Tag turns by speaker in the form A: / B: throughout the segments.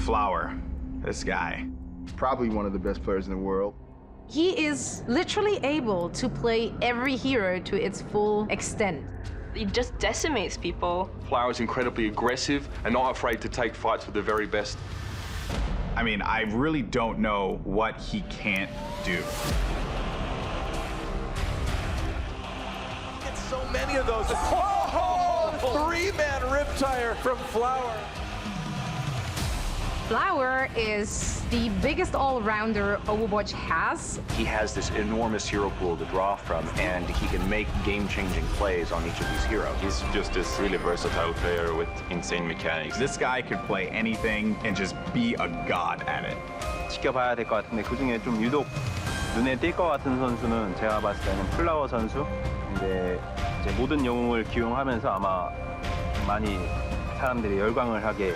A: Flower, this guy.
B: Probably one of the best players in the world.
C: He is literally able to play every hero to its full extent.
D: He just decimates people.
E: Flower's incredibly aggressive and not afraid to take fights with the very best.
A: I mean, I really don't know what he can't do.
F: Get so many of those. Oh, three-man riptire from Flower.
C: Flower is the biggest all-rounder Overwatch has.
G: He has this enormous hero pool to draw from, and he can make game-changing plays on each of these heroes.
H: He's just this really versatile player with insane mechanics.
A: This guy could play anything and just be a god at it.
G: 지켜봐야 될 것 같은데 그중에 좀 유독 눈에 띌 것 같은 선수는 제가 봤을 때는 플라워 선수. 근데 이제 모든 영웅을 기용하면서 아마 많이 사람들이 열광을 하게.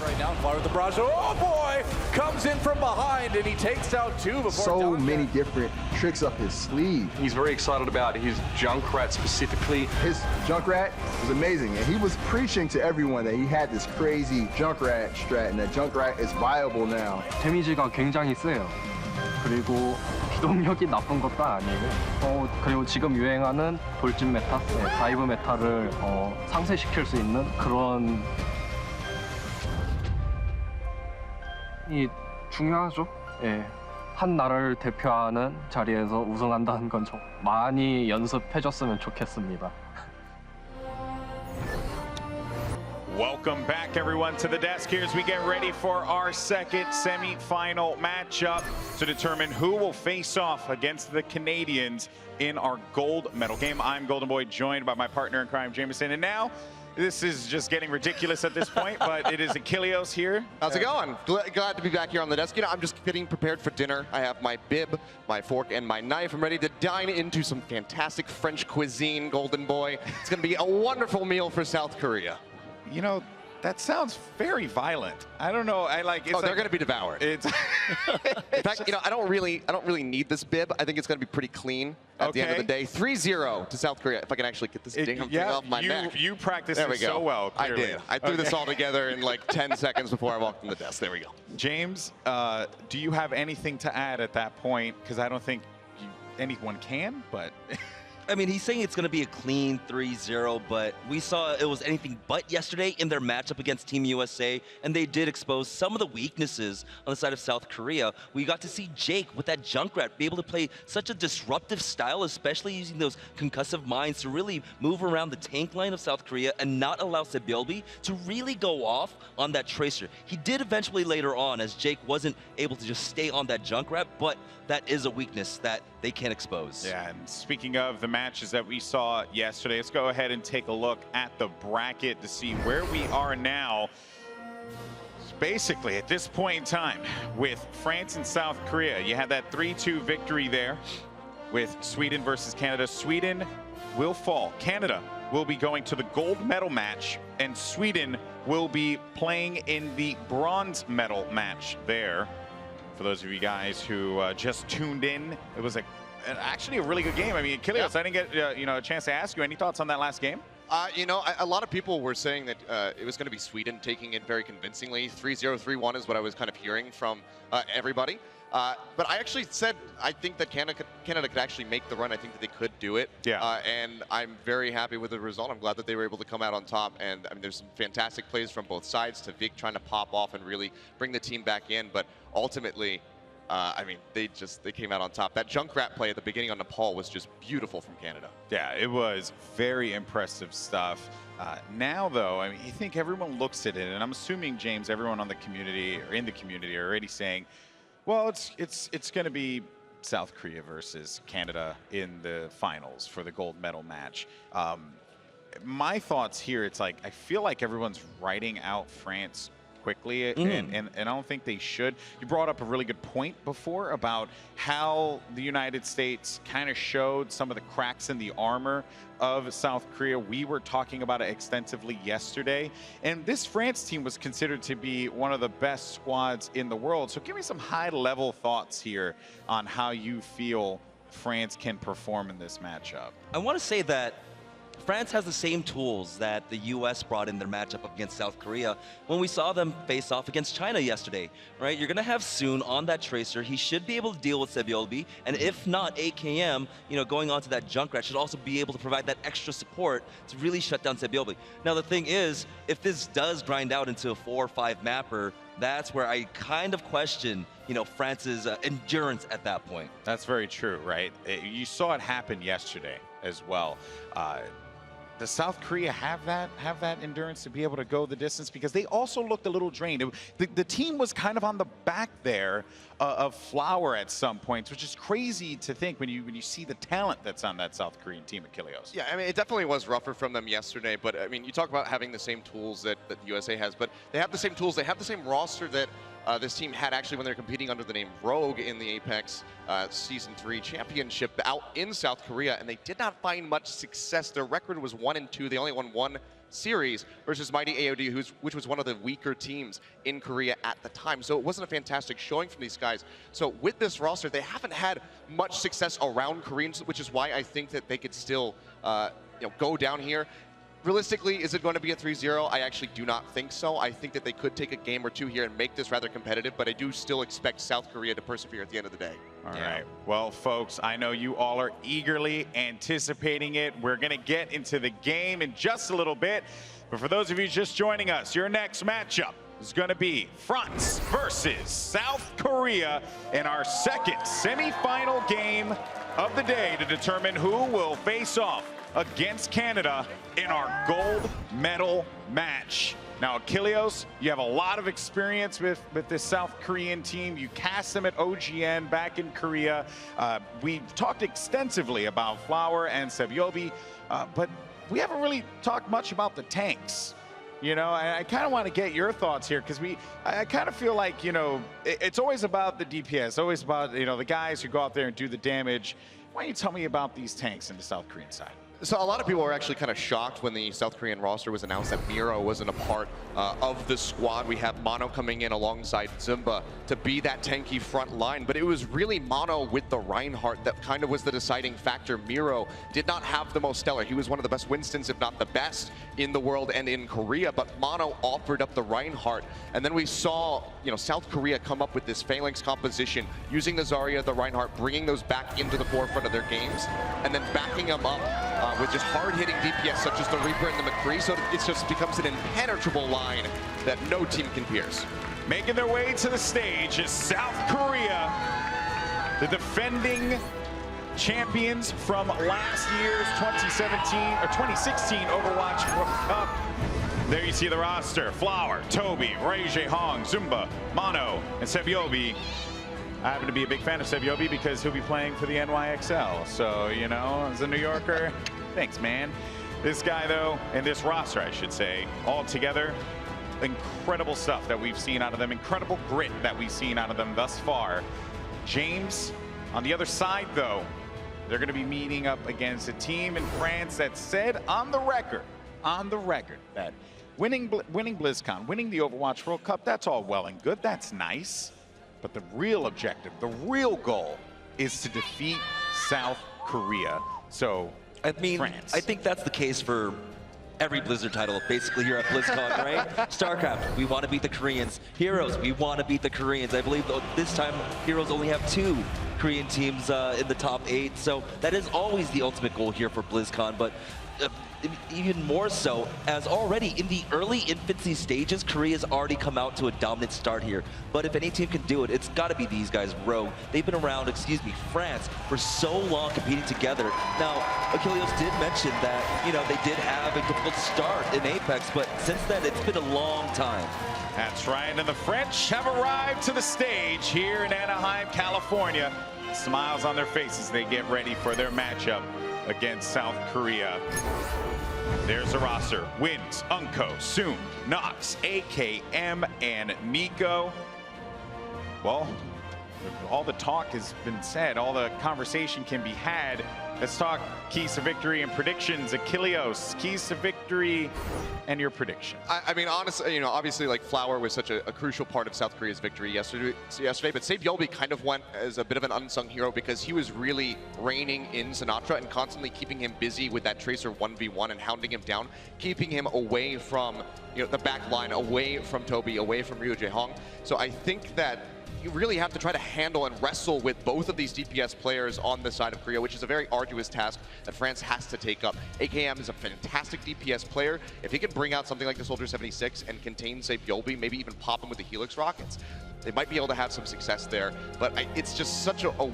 F: Right now, Flower with the barrage. Oh boy! Comes in from behind and he takes out two before
B: So many different tricks up his sleeve.
E: He's very excited about his Junkrat specifically.
B: His Junkrat was amazing, and he was preaching to everyone that he had this crazy Junkrat strat, and that Junkrat is viable now.
I: 데미지가 굉장히 세요. 그리고 기동력이 나쁜 것도 아니고 그리고 지금 유행하는 돌진 메타, 다이브 메타를 상쇄시킬 수 있는 그런 이 중요하죠. 예. 한 나라를 대표하는 자리에서 우승한다는 건 좀 많이 연습해줬으면 좋겠습니다.
J: Welcome back, everyone, to the desk here as we get ready for our second semi-final matchup to determine who will face off against the Canadians in our gold medal game. I'm Golden Boy, joined by my partner in crime, Jameson, and now this is just getting ridiculous at this point, but it is Achilleos here.
K: How's it going? Glad to be back here on the desk. You know, I'm just getting prepared for dinner. I have my bib, my fork, and my knife. I'm ready to dine into some fantastic French cuisine, Golden Boy. It's going to be a wonderful meal for South Korea.
J: You know, that sounds very violent. I don't know. I like. It's
K: they're going to be devoured.
J: It's.
K: In fact, you know, I don't really need this bib. I think it's going to be pretty clean at the end of the day. 3-0 to South Korea. If I can actually get this damn thing off my neck.
J: You practiced
K: it
J: so well. Clearly.
K: I did. I threw this all together in like 10 seconds before I walked on the desk. There we go.
J: James, do you have anything to add at that point? Because I don't think anyone can, but.
L: I mean, he's saying it's going to be a clean 3-0, but we saw it was anything but yesterday in their matchup against Team USA, and they did expose some of the weaknesses on the side of South Korea. We got to see Jake with that Junkrat be able to play such a disruptive style, especially using those concussive mines to really move around the tank line of South Korea and not allow Sebilby to really go off on that Tracer. He did eventually later on, as Jake wasn't able to just stay on that Junkrat, but that is a weakness that they can't expose.
J: Yeah, and speaking of the matches that we saw yesterday, let's go ahead and take a look at the bracket to see where we are now. Basically, at this point in time, with France and South Korea, you had that 3-2 victory there with Sweden versus Canada. Sweden will fall. Canada will be going to the gold medal match, and Sweden will be playing in the bronze medal match there. For those of you guys who just tuned in, it was actually a really good game. I mean, Achilleos, I didn't get a chance to ask you. Any thoughts on that last game?
K: You know, a lot of people were saying that it was going to be Sweden taking it very convincingly. 3-0, 3-1 is what I was kind of hearing from everybody. But I actually said I think that Canada could actually make the run. I think that they could do it.
J: Yeah.
K: And I'm very happy with the result. I'm glad that they were able to come out on top. And I mean, there's some fantastic plays from both sides, to Vic trying to pop off and really bring the team back in. But ultimately, I mean, they came out on top. That Junkrat play at the beginning on Nepal was just beautiful from Canada.
J: Yeah, it was very impressive stuff. Now, though, I mean, I think everyone looks at it, and I'm assuming, James, everyone on the community or in the community are already saying, well, it's going to be South Korea versus Canada in the finals for the gold medal match. My thoughts here, it's like I feel like everyone's writing out France quickly, and I don't think they should. You brought up a really good point before about how the United States kind of showed some of the cracks in the armor of South Korea. We were talking about it extensively yesterday, and this France team was considered to be one of the best squads in the world. So give me some high-level thoughts here on how you feel France can perform in this matchup.
L: I want to say that France has the same tools that the U.S. brought in their matchup against South Korea when we saw them face off against China yesterday, right? You're going to have Soon on that Tracer. He should be able to deal with Sebiolbi, and if not, AKM, going on to that Junkrat should also be able to provide that extra support to really shut down Sebiolbi. Now, the thing is, if this does grind out into a 4 or 5 mapper, that's where I kind of question, France's endurance at that point.
J: That's very true, right? You saw it happen yesterday as well. Does South Korea have that endurance to be able to go the distance? Because they also looked a little drained. The team was kind of on the back there of Flower at some points, which is crazy to think when you see the talent that's on that South Korean team at Kilios.
K: Yeah, I mean, it definitely was rougher from them yesterday, but I mean, you talk about having the same tools that the USA has, but they have the same tools, they have the same roster that this team had actually when they're competing under the name Rogue in the Apex Season 3 Championship out in South Korea, and they did not find much success. Their record was 1-2. They only won 1 series versus Mighty AOD, which was one of the weaker teams in Korea at the time. So it wasn't a fantastic showing from these guys. So with this roster, they haven't had much success around Koreans, which is why I think that they could still go down here. Realistically, is it going to be a 3-0? I actually do not think so. I think that they could take a game or 2 here and make this rather competitive, but I do still expect South Korea to persevere at the end of the day.
J: All right. Well, folks, I know you all are eagerly anticipating it. We're going to get into the game in just a little bit. But for those of you just joining us, your next matchup is going to be France versus South Korea in our second semifinal game of the day to determine who will face off against Canada in our gold medal match. Now, Kilios, you have a lot of experience with this South Korean team. You cast them at OGN back in Korea. We talked extensively about Flower and Sebiolbi, but we haven't really talked much about the tanks. I kind of want to get your thoughts here because I kind of feel like, it's always about the DPS, always about, the guys who go out there and do the damage. Why don't you tell me about these tanks in the South Korean side?
K: So a lot of people were actually kind of shocked when the South Korean roster was announced that Miro wasn't a part of the squad. We have Mono coming in alongside Zumba to be that tanky front line, but it was really Mono with the Reinhardt that kind of was the deciding factor. Miro did not have the most stellar. He was one of the best Winstons, if not the best, in the world and in Korea, but Mono offered up the Reinhardt. And then we saw, South Korea come up with this Phalanx composition, using the Zarya, the Reinhardt, bringing those back into the forefront of their games, and then backing them up with just hard-hitting DPS such as the Reaper and the McCree, so it just becomes an impenetrable line that no team can pierce.
J: Making their way to the stage is South Korea, the defending champions from last year's 2016 Overwatch World Cup. There you see the roster: Flower, Toby, Ray Hong, Zumba, Mono, and Sebiolbi. I happen to be a big fan of Sebiolbi because he'll be playing for the NYXL. So, as a New Yorker, thanks, man. This guy, though, and this roster, I should say, all together, incredible stuff that we've seen out of them, incredible grit that we've seen out of them thus far. James, on the other side, though, they're going to be meeting up against a team in France that said on the record, that winning BlizzCon, winning the Overwatch World Cup, that's all well and good. That's nice. But the real objective, the real goal, is to defeat South Korea. So, France.
L: I think that's the case for every Blizzard title, basically, here at BlizzCon, right? StarCraft, we want to beat the Koreans. Heroes, we want to beat the Koreans. I believe this time, Heroes only have 2 Korean teams in the top 8. So that is always the ultimate goal here for BlizzCon. But even more so, as already in the early infancy stages, Korea's already come out to a dominant start here. But if any team can do it, it's got to be these guys, Rogue. They've been around, France, for so long competing together. Now, Achilles did mention that, they did have a difficult start in Apex, but since then, it's been a long time.
J: That's right, and the French have arrived to the stage here in Anaheim, California. Smiles on their faces, they get ready for their matchup against South Korea. There's the roster: Wins, Unko, Soon, Nox, AKM, and Miko. Well, all the talk has been said, all the conversation can be had. Let's talk keys to victory and predictions. Achilleos, keys to victory and your prediction.
K: I mean, honestly, you know, obviously, like, Flower was such a crucial part of South Korea's victory yesterday, but Saebyeolbi kind of went as a bit of an unsung hero because he was really reining in Sinatra and constantly keeping him busy with that Tracer 1v1 and hounding him down, keeping him away from, you know, the back line, away from Toby, away from Ryo Jae-hong. So I think that you really have to try to handle and wrestle with both of these DPS players on the side of Korea, which is a very arduous task that France has to take up. AKM is a fantastic DPS player. If he can bring out something like the Soldier 76 and contain, say, Yolbi, maybe even pop him with the Helix rockets, they might be able to have some success there. But it's just such a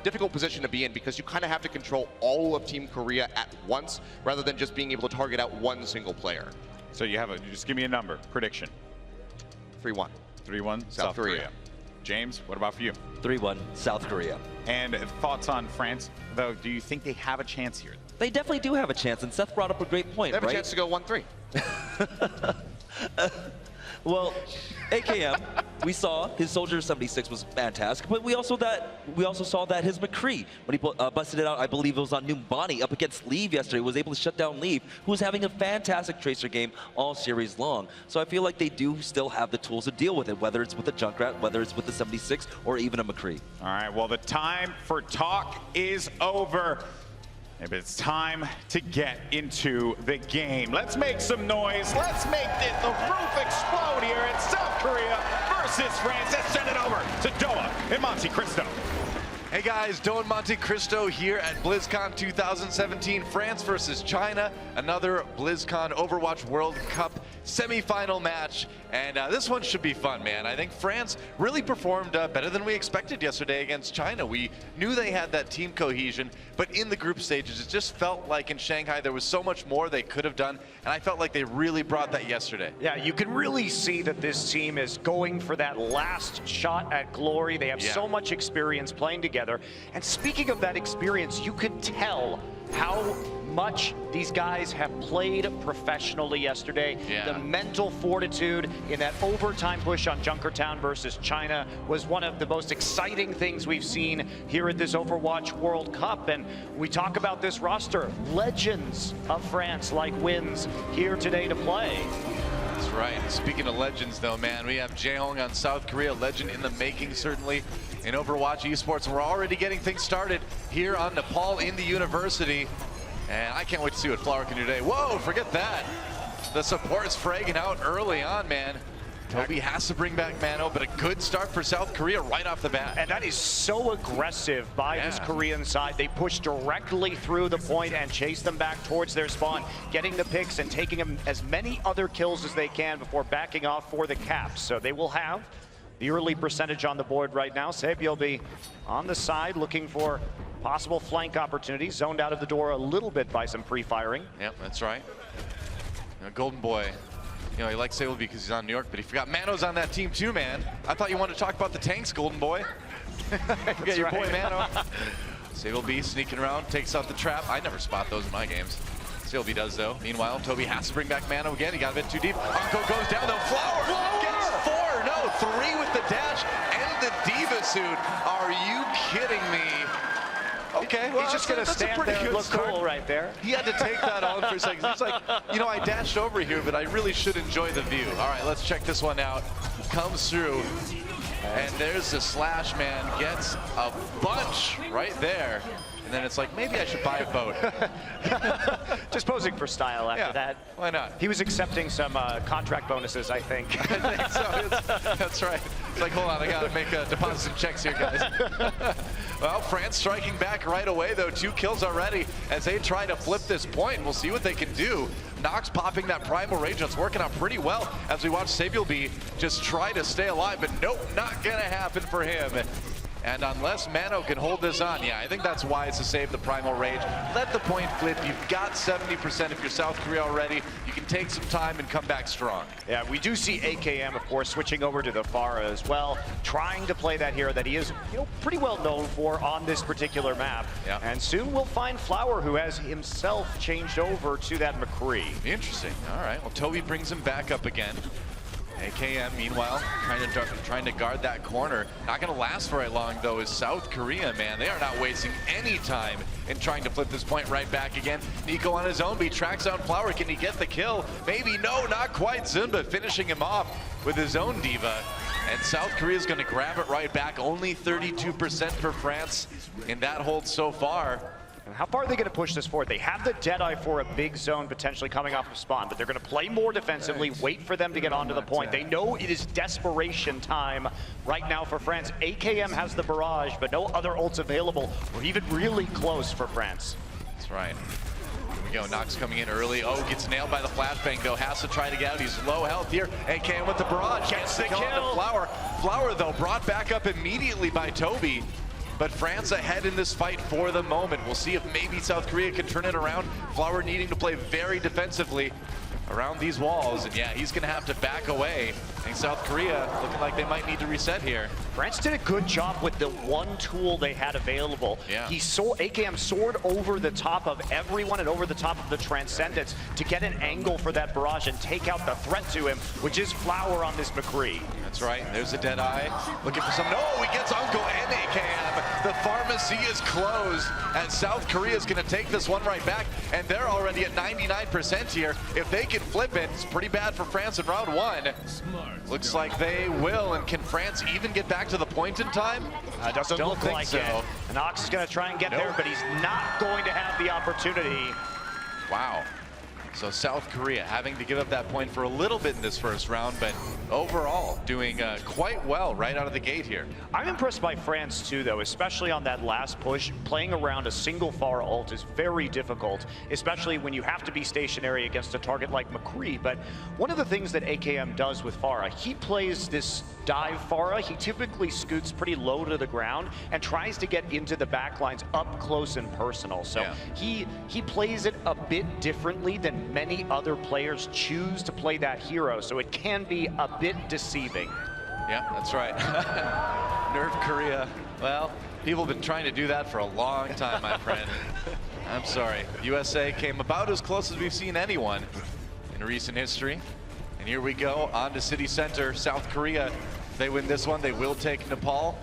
K: difficult position to be in because you kind of have to control all of Team Korea at once rather than just being able to target out one single player.
J: So you just give me a number, prediction.
K: 3-1.
J: 3-1, South Korea. James, what about for you?
L: 3-1, South Korea.
J: And thoughts on France, though? Do you think they have a chance here?
L: They definitely do have a chance, and Seth brought up a great point,
K: They have
L: right?
K: a chance to go 1-3.
L: Well, AKM, we saw his Soldier 76 was fantastic, but we also saw that his McCree, when he busted it out, I believe it was on Numbani up against Leave yesterday, was able to shut down Leave, who was having a fantastic Tracer game all series long. So I feel like they do still have the tools to deal with it, whether it's with the Junkrat, whether it's with the 76, or even a McCree.
J: All right, well, the time for talk is over. Maybe it's time to get into the game. Let's make some noise. Let's make the roof explode here in South Korea versus France. Let's send it over to Doha in Monte Cristo.
F: Hey guys, Doha in Monte Cristo here at BlizzCon 2017, France versus China, another BlizzCon Overwatch World Cup semi-final match, and this one should be fun, man. I think France really performed better than we expected yesterday against China. We knew they had that team cohesion, but in the group stages, it just felt like in Shanghai there was so much more they could have done, and I felt like they really brought that yesterday.
M: Yeah, you can really see that this team is going for that last shot at glory. They have so much experience playing together, and speaking of that experience, you could tell how much these guys have played professionally yesterday. The mental fortitude in that overtime push on Junkertown versus China was one of the most exciting things we've seen here at this Overwatch World Cup. And we talk about this roster, legends of France like Wins here today to play.
F: That's right. Speaking of legends, though, man, we have Jae-hong on South Korea, legend in the making, certainly, in Overwatch esports. And we're already getting things started here on Nepal in the university. And I can't wait to see what Flower can do today. Whoa, forget that. The support is fragging out early on, man. Toby has to bring back Mano, but a good start for South Korea right off the bat.
M: And that is so aggressive by this Korean side. They push directly through the point and chase them back towards their spawn, getting the picks and taking them as many other kills as they can before backing off for the caps. So they will have the early percentage on the board right now. Saebyeolbi on the side looking for possible flank opportunities, zoned out of the door a little bit by some pre-firing.
F: Yep, that's right. You know, Golden Boy, you know, he likes Saebyeolbi because he's on New York, but he forgot Mano's on that team too, man. I thought you wanted to talk about the tanks, Golden Boy. You got your boy Mano. Saebyeolbi sneaking around, takes out the trap. I never spot those in my games. Saebyeolbi does, though. Meanwhile, Toby has to bring back Mano again. He got a bit too deep. Uncle goes down, though. Flower gets 4. No, 3 with the dash and the Diva suit. Are you kidding me? Okay, well,
M: he's just going to stand there and look cool right there.
F: He had to take that on for a second. He's like, you know, I dashed over here, but I really should enjoy the view. All right, let's check this one out. Comes through, and there's the slash, man. Gets a bunch right there. And then it's like, maybe I should buy a boat.
M: Just posing for style after that.
F: Why not?
M: He was accepting some contract bonuses, I think.
F: I think so. That's right. It's like, hold on, I got to make deposit some checks here, guys. Well, France striking back right away, though. 2 kills already as they try to flip this point. We'll see what they can do. Nox popping that Primal Rage. It's working out pretty well as we watch Saebyeolbi just try to stay alive, but nope, not going to happen for him. And unless Mano can hold this on, I think that's wise to save the Primal Rage. Let the point flip. You've got 70% if you're South Korea already. You can take some time and come back strong.
M: Yeah, we do see AKM, of course, switching over to the Pharah as well, trying to play that hero that he is, you know, pretty well known for on this particular map.
F: Yeah.
M: And soon we'll find Flower, who has himself changed over to that McCree.
F: Interesting. All right. Well, Toby brings him back up again. AKM, meanwhile, trying to guard that corner. Not going to last very long, though, is South Korea, man. They are not wasting any time in trying to flip this point right back again. Nico on his own, but he tracks down Flower. Can he get the kill? Maybe, no, not quite. Zunba finishing him off with his own diva. And South Korea's going to grab it right back. Only 32% for France in that hold so far.
M: How far are they going to push this forward? They have the Deadeye for a big zone potentially coming off of spawn, but they're going to play more defensively, wait for them to get onto the point. They know it is desperation time right now for France. AKM has the barrage, but no other ults available or even really close for France.
F: That's right. Here we go, Nox coming in early. Oh, gets nailed by the flashbang though, has to try to get out. He's low health here. AKM with the barrage, gets the kill on the Flower. Flower though, brought back up immediately by Toby. But France ahead in this fight for the moment. We'll see if maybe South Korea can turn it around. Flower needing to play very defensively around these walls. And yeah, he's gonna have to back away. And South Korea looking like they might need to reset here.
M: France did a good job with the one tool they had available.
F: Yeah.
M: AKM soared over the top of everyone and over the top of the Transcendence to get an angle for that barrage and take out the threat to him, which is Flower on this McCree.
F: That's right, there's a Deadeye. Looking for some, no, he gets Uncle and AKM. The pharmacy is closed, and South Korea is gonna take this one right back, and they're already at 99% here. If they can flip it, it's pretty bad for France in round one. Looks like they will, and can France even get back to the point in time?
M: Doesn't
F: Don't
M: look
F: think
M: like
F: so.
M: it. Nox is gonna try and get there, but he's not going to have the opportunity.
F: Wow. So South Korea having to give up that point for a little bit in this first round, but overall doing quite well right out of the gate here.
M: I'm impressed by France too, though, especially on that last push. Playing around a single Pharah ult is very difficult, especially when you have to be stationary against a target like McCree. But one of the things that AKM does with Pharah, he plays this dive Pharah. He typically scoots pretty low to the ground and tries to get into the backlines up close and personal. So he plays it a bit differently than many other players choose to play that hero. So it can be a bit deceiving.
F: Yeah, that's right. Nerf Korea. Well, people have been trying to do that for a long time, my friend. I'm sorry. USA came about as close as we've seen anyone in recent history. And here we go on to City Center. South Korea, if they win this one, they will take Nepal.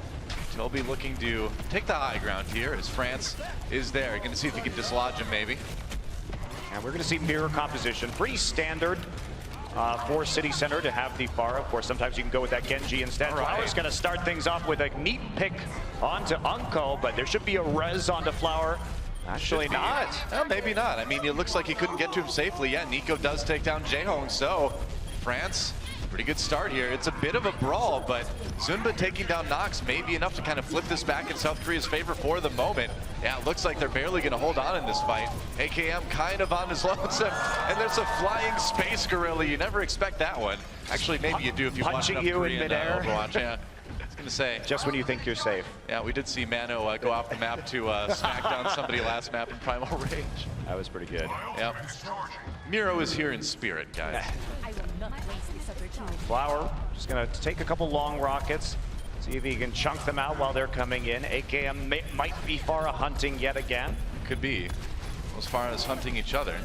F: Toby looking to take the high ground here as France is there. Going to see if he can dislodge him maybe.
M: And we're going to see mirror composition. Pretty standard for City Center to have the Pharah. Of course, sometimes you can go with that Genji instead.
F: Right.
M: Flower's going to start things off with a neat pick onto Unko, but there should be a res onto Flower. Actually not.
F: Well, maybe not. I mean, it looks like he couldn't get to him safely. Yeah, Nico does take down Jaehong, so France, pretty good start here. It's a bit of a brawl, but Zunba taking down Nox may be enough to kind of flip this back in South Korea's favor for the moment. Yeah, it looks like they're barely going to hold on in this fight. AKM kind of on his lonesome, and there's a flying space gorilla. You never expect that one. Actually, maybe you do if you watch enough Korean
M: in midair.
F: Overwatch. Yeah. Gonna say
M: just when you think you're safe.
F: Yeah, we did see Mano go off the map to smack down somebody last map in Primal Rage.
M: That was pretty good.
F: Yep. Miro is here in spirit, guys.
M: Flower just gonna take a couple long rockets, see if he can chunk them out while they're coming in. AKM might be Pharah hunting yet again.
F: Could be. As far as hunting each other.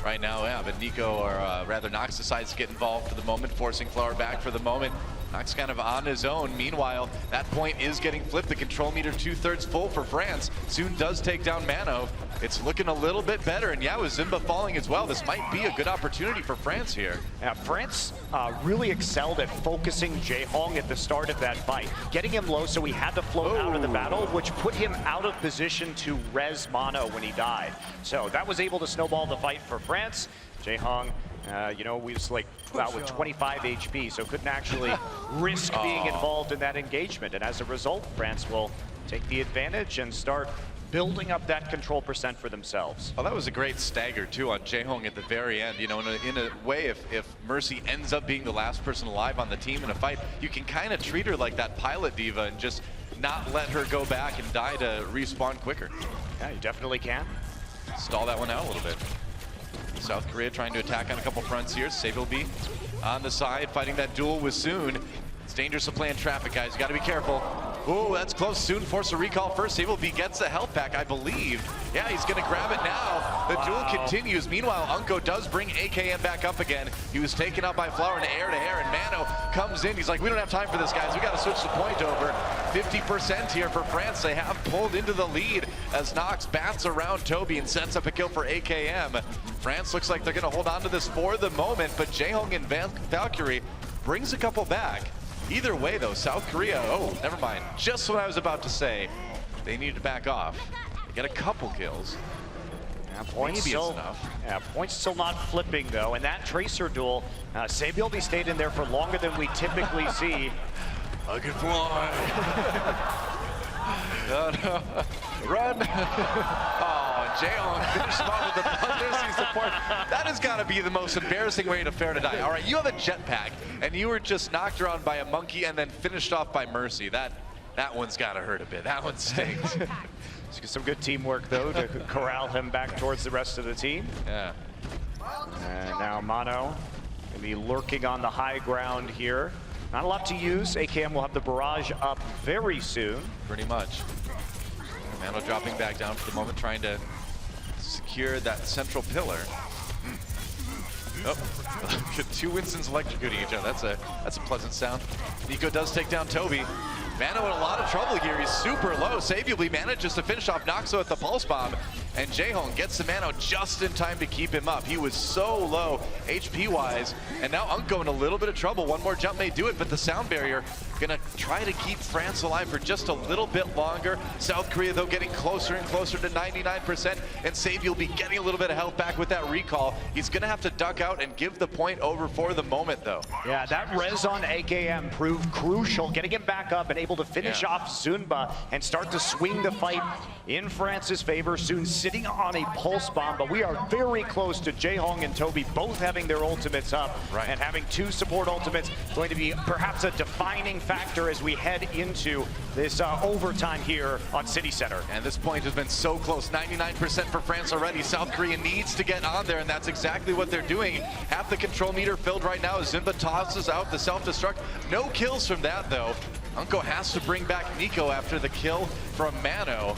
F: Right now, yeah, but Nico, or rather Nox, decides to get involved for the moment, forcing Flower back for the moment. Nox kind of on his own. Meanwhile, that point is getting flipped. The control meter 2/3 full for France. Soon does take down Mano. It's looking a little bit better, and yeah, with Zimba falling as well, this might be a good opportunity for France here.
M: Yeah, France really excelled at focusing Jaehong at the start of that fight, getting him low so he had to float out of the battle, which put him out of position to res Mono when he died. So that was able to snowball the fight for France. Jaehong, you know, we was like out with 25 HP, so couldn't actually risk being involved in that engagement. And as a result, France will take the advantage and start building up that control percent for themselves.
F: Oh, that was a great stagger too on Jaehong at the very end. You know, in a way, if Mercy ends up being the last person alive on the team in a fight, you can kind of treat her like that pilot diva and just not let her go back and die to respawn quicker.
M: Yeah, you definitely can.
F: Stall that one out a little bit. South Korea trying to attack on a couple fronts here. Sabilby on the side, fighting that duel with Soon. It's dangerous to play in traffic, guys. You got to be careful. Oh, that's close. Soon forced a recall first. Sabilby gets the health pack, I believe. Yeah, he's going to grab it now. The duel continues. Meanwhile, Unko does bring AKM back up again. He was taken out by Flower in air to air, and Mano comes in. He's like, we don't have time for this, guys. We got to switch the point over. 50% here for France. They have pulled into the lead as Nox bats around Toby and sets up a kill for AKM. France looks like they're going to hold on to this for the moment, but Jaehong and Valkyrie brings a couple back. Either way, though, South Korea, oh, never mind. Just what I was about to say. They need to back off. They get a couple kills.
M: Yeah, points
F: Maybe
M: still,
F: it's enough.
M: Yeah, points still not flipping, though. And that Tracer duel, Sabieldi stayed in there for longer than we typically see.
F: I can fly. No. Run. Oh, Jaehong finished him off with the Thunder support. That has got to be the most embarrassing way to fare to die. All right, you have a jetpack, and you were just knocked around by a monkey and then finished off by Mercy. That one's got to hurt a bit. That one stings.
M: Some good teamwork, though, to corral him back towards the rest of the team.
F: Yeah.
M: And now Mano going to be lurking on the high ground here. Not a lot to use. AKM will have the barrage up very soon.
F: Pretty much. Mano dropping back down for the moment, trying to secure that central pillar. Oh, two Winstons electrocuting each other. That's a pleasant sound. Nico does take down Toby. Mano in a lot of trouble here. He's super low. Sabieldi manages to finish off Noxo at the pulse bomb, and Jaehong gets the Mano just in time to keep him up. He was so low HP-wise, and now Unko in a little bit of trouble. One more jump may do it, but the sound barrier gonna try to keep France alive for just a little bit longer. South Korea, though, getting closer and closer to 99%, and Sabieldi getting a little bit of health back with that recall. He's gonna have to duck out and give the point over for the moment, though.
M: Yeah, that res on AKM proved crucial, getting him back up and able to finish off Zunba and start to swing the fight in France's favor. Soon sitting on a pulse bomb, but we are very close to Jaehong and Toby both having their ultimates up, and having two support ultimates going to be perhaps a defining factor as we head into this overtime here on City Center.
F: And this point has been so close, 99% for France already. South Korea needs to get on there, and that's exactly what they're doing. Half the control meter filled right now as Zunba tosses out the self-destruct. No kills from that, though. Unko has to bring back Nico after the kill from Mano.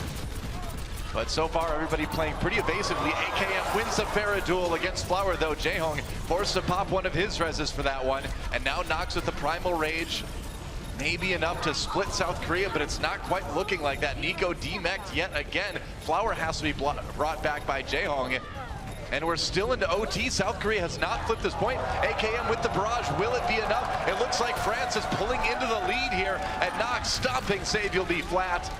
F: But so far, everybody playing pretty evasively. AKM wins the Farah duel against Flower, though. Jaehong forced to pop one of his reses for that one. And now Nox with the Primal Rage. Maybe enough to split South Korea, but it's not quite looking like that. Nico demeched yet again. Flower has to be brought back by Jaehong. And we're still into OT. South Korea has not flipped this point. AKM with the barrage. Will it be enough? It looks like France is pulling into the lead here. And Nox stopping Sabieldi flat.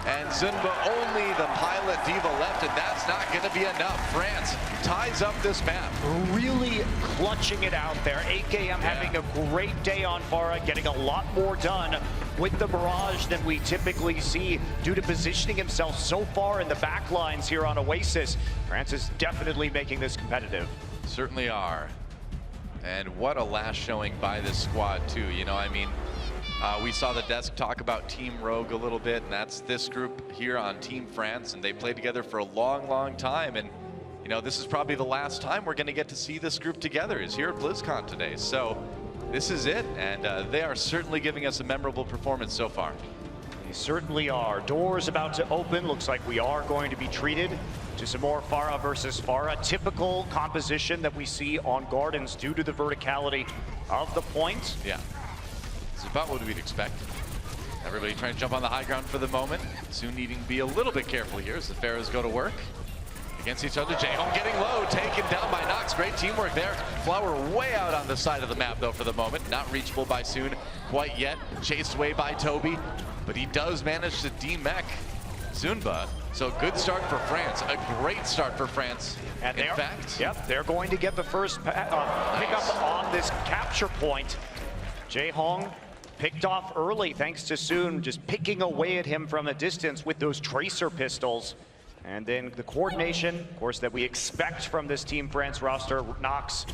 F: And Zunba only the pilot diva left, and that's not going to be enough. France ties up this map.
M: Really clutching it out there. AKM having a great day on Farah, getting a lot more done with the barrage than we typically see due to positioning himself so far in the back lines here on Oasis. France is definitely making this competitive.
F: Certainly are. And what a last showing by this squad, too. You know, I mean, we saw the desk talk about Team Rogue a little bit, and that's this group here on Team France, and they played together for a long, long time. And, you know, this is probably the last time we're going to get to see this group together, is here at BlizzCon today. So this is it, and they are certainly giving us a memorable performance so far.
M: They certainly are. Doors about to open. Looks like we are going to be treated to some more Farah versus Farah. Typical composition that we see on Gardens due to the verticality of the point.
F: Yeah. It's about what we'd expect. Everybody trying to jump on the high ground for the moment. Soon needing to be a little bit careful here as the Pharaohs go to work against each other. Jaehong getting low, taken down by Nox. Great teamwork there. Flower way out on the side of the map, though, for the moment. Not reachable by Soon quite yet. Chased away by Toby, but he does manage to demech Zunba. So good start for France. A great start for France.
M: And
F: in fact,
M: yep, they're going to get the first pick up on this capture point. Jaehong picked off early thanks to Soon, just picking away at him from a distance with those tracer pistols. And then the coordination, of course, that we expect from this Team France roster. Nox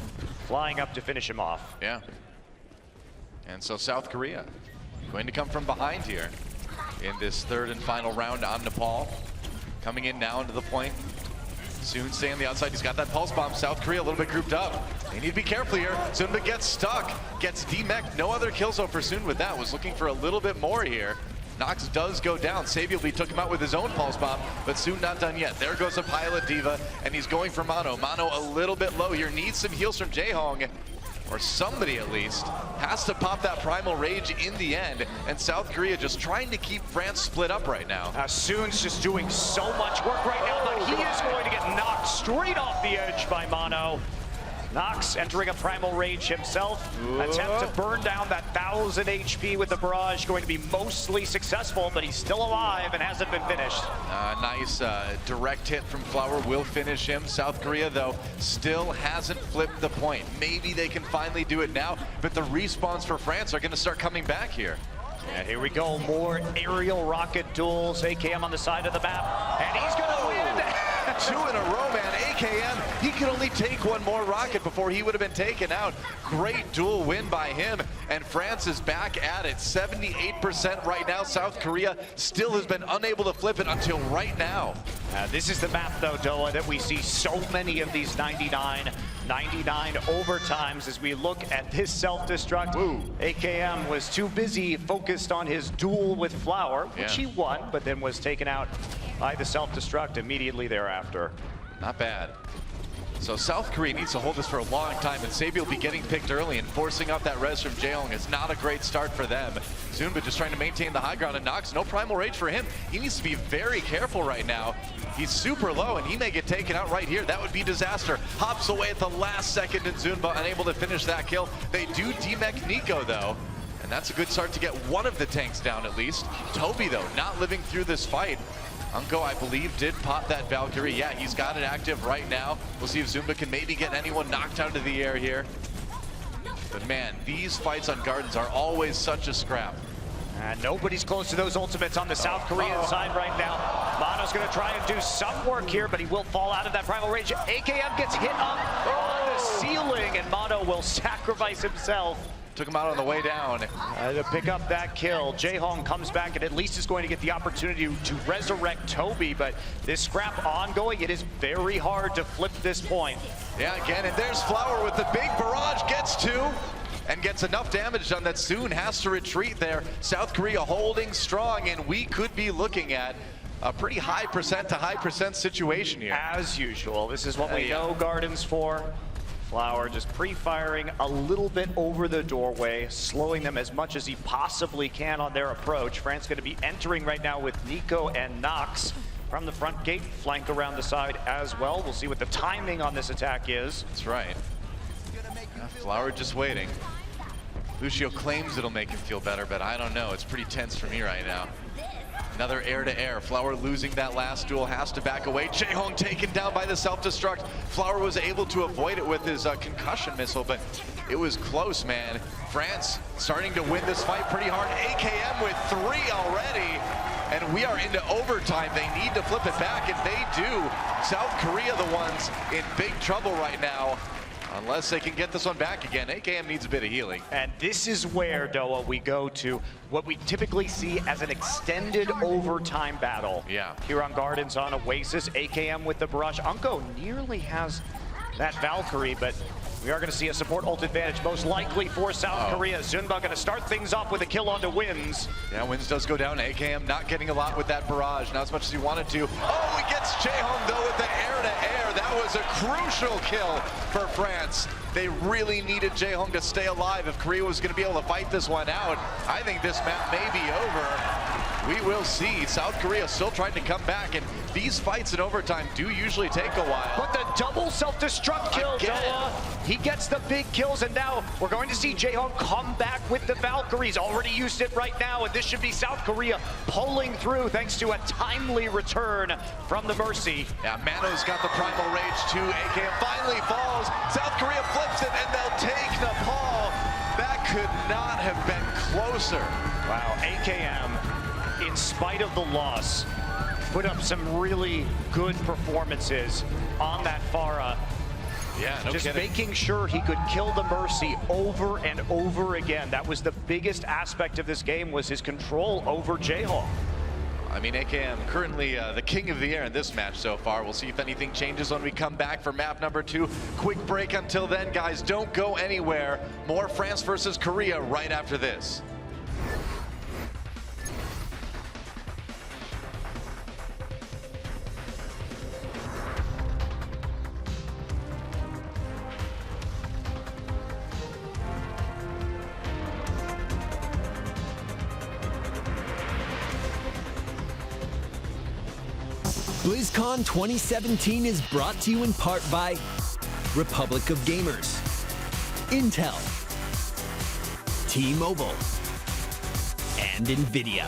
M: flying up to finish him off.
F: Yeah. And so South Korea going to come from behind here in this third and final round on Nepal. Coming in now into the point. Soon staying on the outside. He's got that pulse bomb. South Korea a little bit grouped up. They need to be careful here. Zunba gets stuck. Gets demeched. No other kills though for Soon with that. Was looking for a little bit more here. Nox does go down. Sabielby took him out with his own pulse bomb, but soon not done yet. There goes a Pilot Diva, and he's going for Mono. Mono a little bit low here, needs some heals from Jaehong, or somebody at least, has to pop that Primal Rage in the end, and South Korea just trying to keep France split up right now.
M: Soon's just doing so much work right now, but he is going to get knocked straight off the edge by Mono. Nox entering a Primal Rage himself. Attempt to burn down that 1000 HP with the barrage, going to be mostly successful, but he's still alive and hasn't been finished.
F: Nice direct hit from Flower will finish him. South Korea, though, still hasn't flipped the point. Maybe they can finally do it now, but the respawns for France are going to start coming back here.
M: Yeah, here we go, more aerial rocket duels. AKM on the side of the map, and he's going to win.
F: 2 in a row, man. AKM, he could only take one more rocket before he would have been taken out. Great duel win by him, and France is back at it. 78% right now. South Korea still has been unable to flip it until right now.
M: This is the map, though, Doa, that we see so many of these 99 overtimes as we look at this self-destruct. AKM was too busy focused on his duel with Flower, which he won, but then was taken out by the self-destruct immediately thereafter.
F: Not bad. So South Korea needs to hold this for a long time, and Sabi will be getting picked early and forcing up that res from Jaehong. It's not a great start for them. Zunba just trying to maintain the high ground, and Nox, no Primal Rage for him. He needs to be very careful right now. He's super low, and he may get taken out right here. That would be disaster. Hops away at the last second, and Zunba unable to finish that kill. They do demech Nico, though, and that's a good start to get one of the tanks down at least. Toby, though, not living through this fight. Unko, I believe, did pop that Valkyrie. Yeah, he's got it active right now. We'll see if Zunba can maybe get anyone knocked out of the air here. But man, these fights on Gardens are always such a scrap.
M: And nobody's close to those ultimates on the South Korean side right now. Mono's going to try and do some work here, but he will fall out of that Primal Rage. AKM gets hit up on the ceiling, and Mono will sacrifice himself.
F: Took him out on the way down.
M: To pick up that kill. Jaehong comes back and at least is going to get the opportunity to resurrect Toby, but this scrap ongoing, it is very hard to flip this point.
F: Yeah, again, and there's Flower with the big barrage, gets 2, and gets enough damage done that Soon has to retreat there. South Korea holding strong, and we could be looking at a pretty high percent to high percent situation here.
M: As usual, this is what we know Gardens for. Flower just pre-firing a little bit over the doorway, slowing them as much as he possibly can on their approach. France going to be entering right now with Nico and Nox from the front gate, flank around the side as well. We'll see what the timing on this attack is.
F: That's right. Flower just waiting. Lucio claims it'll make him feel better, but I don't know. It's pretty tense for me right now. Another air-to-air. Flower losing that last duel, has to back away. Jaehong taken down by the self-destruct. Flower was able to avoid it with his concussion missile, but it was close, man. France starting to win this fight pretty hard. AKM with 3 already, and we are into overtime. They need to flip it back, and they do. South Korea, the ones in big trouble right now. Unless they can get this one back again. AKM needs a bit of healing.
M: And this is where, Doa, we go to what we typically see as an extended overtime battle.
F: Yeah.
M: Here on Gardens on Oasis, AKM with the barrage. Unko nearly has that Valkyrie, but we are going to see a support ult advantage, most likely for South Korea. Zunba going to start things off with a kill onto Wins.
F: Yeah, Wins does go down. AKM not getting a lot with that barrage, not as much as he wanted to. Oh, he gets Jaehong, though, with the air-to-air. That was a crucial kill for France. They really needed Jaehong to stay alive if Korea was going to be able to fight this one out. I think this map may be over. We will see. South Korea still trying to come back, and these fights in overtime do usually take a while.
M: But the double self-destruct kill, Doa. He gets the big kills, and now we're going to see Jaehong come back with the Valkyries. Already used it right now, and this should be South Korea pulling through thanks to a timely return from the Mercy.
F: Yeah, Mano's got the Primal Rage too. AKM finally falls. South Korea flips it, and they'll take Nepal. That could not have been closer.
M: Wow, AKM, in spite of the loss, put up some really good performances on that Pharah.
F: Yeah, no
M: just
F: kidding.
M: making sure he could kill the Mercy over and over again. That was the biggest aspect of this game, was his control over Jaehong.
F: I mean, AKM currently the king of the air in this match so far. We'll see if anything changes when we come back for map number 2. Quick break until then, guys. Don't go anywhere. More France versus Korea right after this.
N: BlizzCon 2017 is brought to you in part by Republic of Gamers, Intel, T-Mobile, and NVIDIA.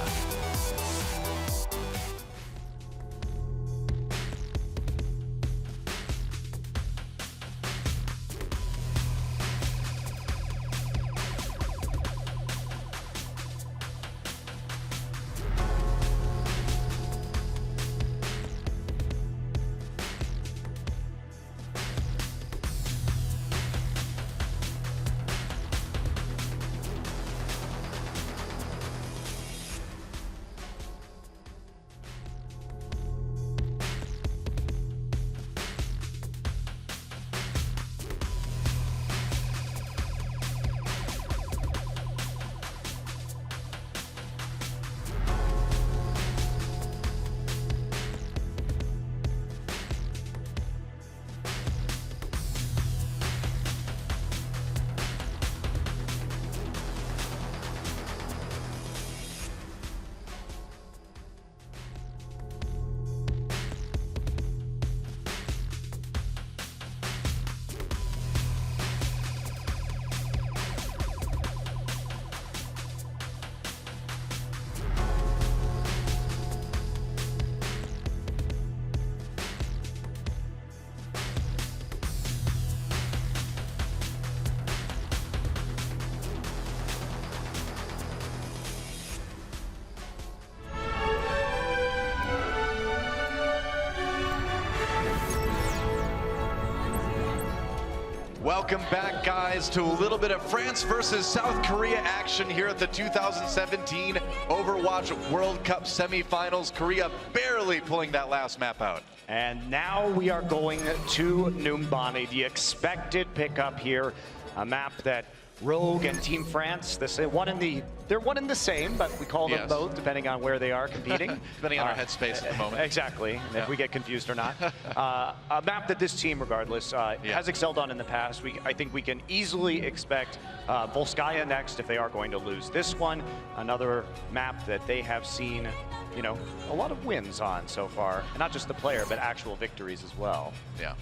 F: Welcome back, guys, to a little bit of France versus South Korea action here at the 2017 Overwatch World Cup semifinals. Korea barely pulling that last map out.
M: And now we are going to Numbani, the expected pickup here, a map that Rogue and Team France, they're one in the same, but we call them both depending on where they are competing.
F: Depending on our headspace at the moment.
M: Exactly, if we get confused or not. A map that this team, regardless, has excelled on in the past. I think we can easily expect Volskaya next if they are going to lose this one. Another map that they have seen, you know, a lot of wins on so far. And not just the player, but actual victories as well.
F: Yeah.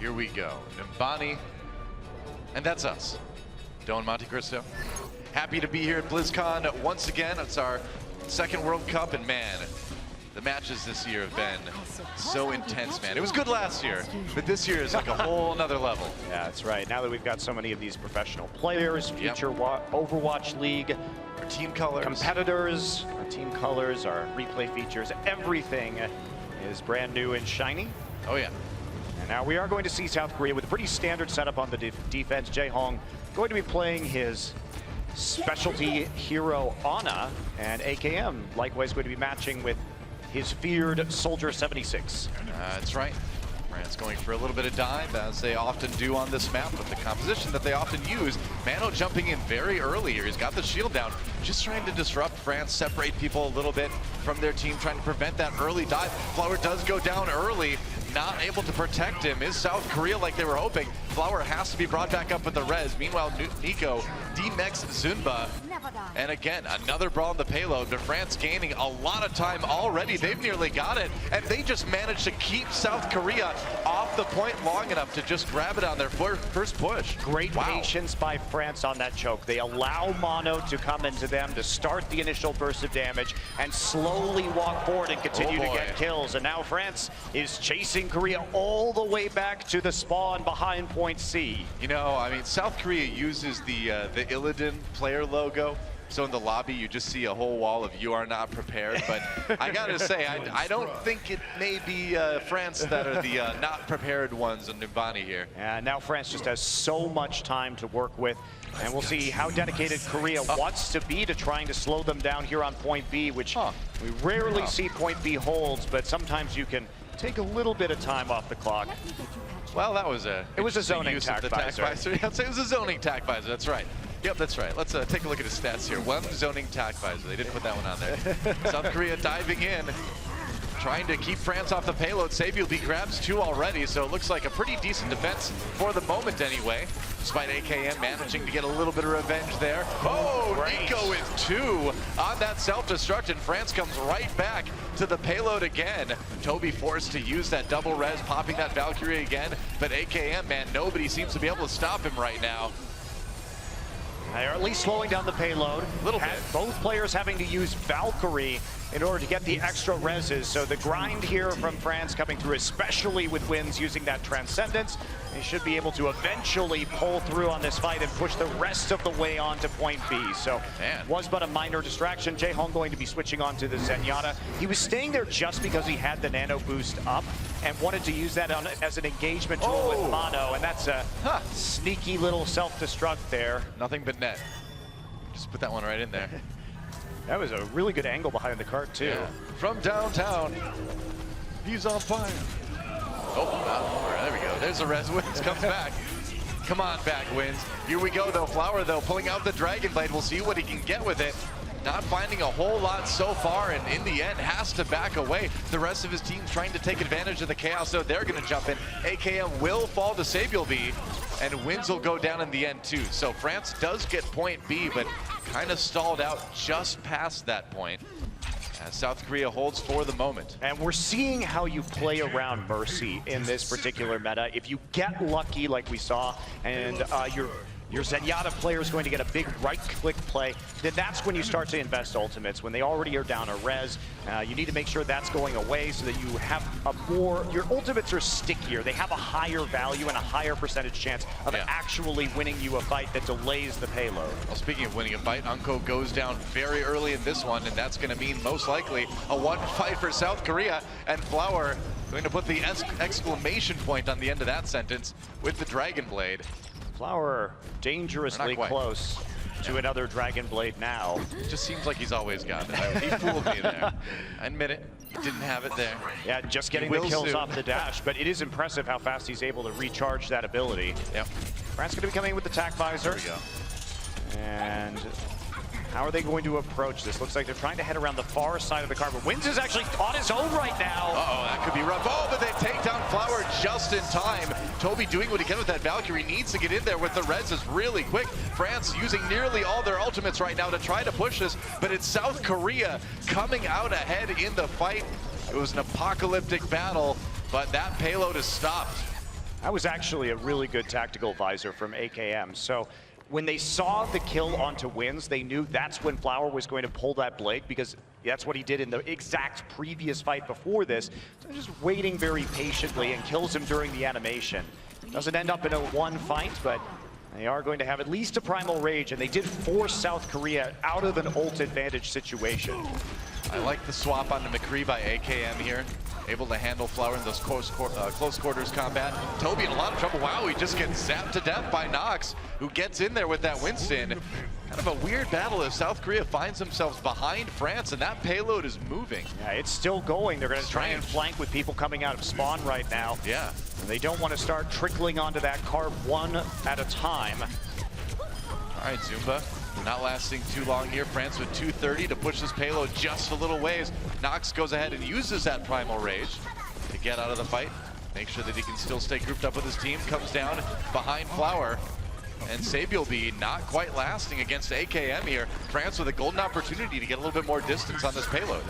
F: Here we go. Numbani. And that's us, Don Monte Cristo. Happy to be here at BlizzCon once again. It's our second World Cup, and man, the matches this year have been so intense, man. It was good last year, but this year is like a whole nother level.
M: Yeah, that's right. Now that we've got so many of these professional players, future Overwatch League,
F: our team colors,
M: competitors, our team colors, our replay features, everything is brand new and shiny.
F: Oh yeah.
M: And now we are going to see South Korea with a pretty standard setup on the defense. Jae-Hong going to be playing his specialty hero Ana, and AKM likewise going to be matching with his feared Soldier 76.
F: That's right. France going for a little bit of dive, as they often do on this map, but the composition that they often use, Mano jumping in very early here. He's got the shield down, just trying to disrupt France, separate people a little bit from their team, trying to prevent that early dive. Flower does go down early, not able to protect him. Is South Korea like they were hoping? Flower has to be brought back up with the res. Meanwhile, Nico DMX Zunba. And again, another brawl in the payload, but France gaining a lot of time already. They've nearly got it, and they just managed to keep South Korea off the point long enough to just grab it on their first push.
M: Great patience by France on that choke. They allow Mono to come into them to start the initial burst of damage and slowly walk forward and continue to get kills. And now France is chasing Korea all the way back to the spawn behind point C.
F: You know, I mean, South Korea uses the Illidan player logo. So in the lobby, you just see a whole wall of "you are not prepared." But I gotta say, I don't think it may be France that are the not prepared ones in Numbani here.
M: And now France just has so much time to work with. And we'll see how dedicated Korea wants to be to trying to slow them down here on point B, which we rarely see point B holds, but sometimes you can take a little bit of time off the clock.
F: Well, that was a
M: zoning tac visor.
F: I'd say it was a zoning tac visor, that's right. Yep, that's right. Let's take a look at his stats here. One zoning tac visor. They didn't put that one on there. South Korea diving in, trying to keep France off the payload. Sabielby grabs two already, so it looks like a pretty decent defense for the moment anyway. Despite AKM managing to get a little bit of revenge there. Oh, Nico with two. on that self-destruct, and France comes right back to the payload again. Toby forced to use that double res, popping that Valkyrie again, but AKM, man, nobody seems to be able to stop him right now.
M: They're at least slowing down the payload.
F: A little bit.
M: Both players having to use Valkyrie in order to get the extra reses. So the grind here from France coming through, especially with Wins using that Transcendence. They should be able to eventually pull through on this fight and push the rest of the way on to point B. So was but a minor distraction. Jaehong going to be switching on to the Zenyatta. He was staying there just because he had the nano boost up and wanted to use that as an engagement tool with Mono, and that's a sneaky little self-destruct there.
F: Nothing but net. Just put that one right in there.
M: That was a really good angle behind the cart, too.
F: Yeah. From downtown, he's on fire. Oh, there we go. There's the res. Wins comes back. Come on back, Wins. Here we go, though. Flower, though, pulling out the Dragon Blade. We'll see what he can get with it. Not finding a whole lot so far, and in the end has to back away. The rest of his team's trying to take advantage of the chaos, so they're going to jump in. AKM will fall to Sabielby, and Wins will go down in the end too. So France does get point B, but kind of stalled out just past that point, as South Korea holds for the moment.
M: And we're seeing how you play around Mercy in this particular meta. If you get lucky like we saw, and your Zenyatta player is going to get a big right-click play, then that's when you start to invest ultimates. When they already are down a res, you need to make sure that's going away so that you have your ultimates are stickier. They have a higher value and a higher percentage chance of actually winning you a fight that delays the payload.
F: Well, speaking of winning a fight, Unko goes down very early in this one, and that's going to mean most likely a one fight for South Korea, and Flower going to put the exclamation point on the end of that sentence with the Dragon Blade.
M: Flower dangerously close to another Dragon Blade now.
F: It just seems like he's always got it. He fooled me there. I admit it. He didn't have it there.
M: Yeah, just getting the kills off the dash, but it is impressive how fast he's able to recharge that ability.
F: Yep.
M: France going to be coming in with the tack visor.
F: There we go.
M: And how are they going to approach this? Looks like they're trying to head around the far side of the car, but Wins is actually on his own right now.
F: Uh-oh, that could be rough. Oh, but they take down Flower just in time. Toby doing what he can with that Valkyrie, needs to get in there with the reses really quick. France using nearly all their ultimates right now to try to push this, but it's South Korea coming out ahead in the fight. It was an apocalyptic battle, but that payload is stopped.
M: That was actually a really good tactical visor from AKM. So when they saw the kill onto Wins, they knew that's when Flower was going to pull that blade, because that's what he did in the exact previous fight before this. So just waiting very patiently and kills him during the animation. Doesn't end up in a one fight, but they are going to have at least a Primal Rage, and they did force South Korea out of an ult advantage situation.
F: I like the swap onto McCree by AKM here. Able to handle Flower in those close quarters combat. Toby in a lot of trouble. Wow, he just gets zapped to death by Nox, who gets in there with that Winston. Kind of a weird battle as South Korea finds themselves behind France, and that payload is moving.
M: Yeah, it's still going. They're going to try and flank with people coming out of spawn right now.
F: Yeah.
M: And they don't want to start trickling onto that car one at a time.
F: All right, Zumba. Not lasting too long here. France with 230 to push this payload just a little ways. Nox goes ahead and uses that Primal Rage to get out of the fight. Make sure that he can still stay grouped up with his team. Comes down behind Flower. And Sabielby not quite lasting against AKM here. France with a golden opportunity to get a little bit more distance on this payload.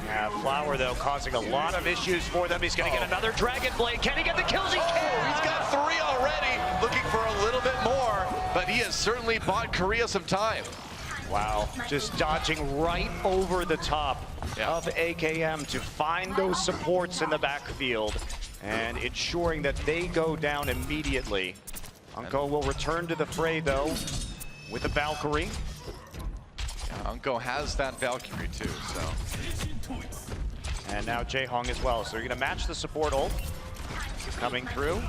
M: Yeah, Flower, though, causing a lot of issues for them. He's going to get another Dragon Blade. Can he get the kills? He can!
F: He's got 3 already. Looking for a little bit more, but he has certainly bought Korea some time.
M: Wow, just dodging right over the top of AKM to find those supports in the backfield and ensuring that they go down immediately. Unko will return to the fray, though, with the Valkyrie.
F: Yeah, Unko has that Valkyrie, too, so.
M: And now Jaehong as well. So you're going to match the support ult coming through.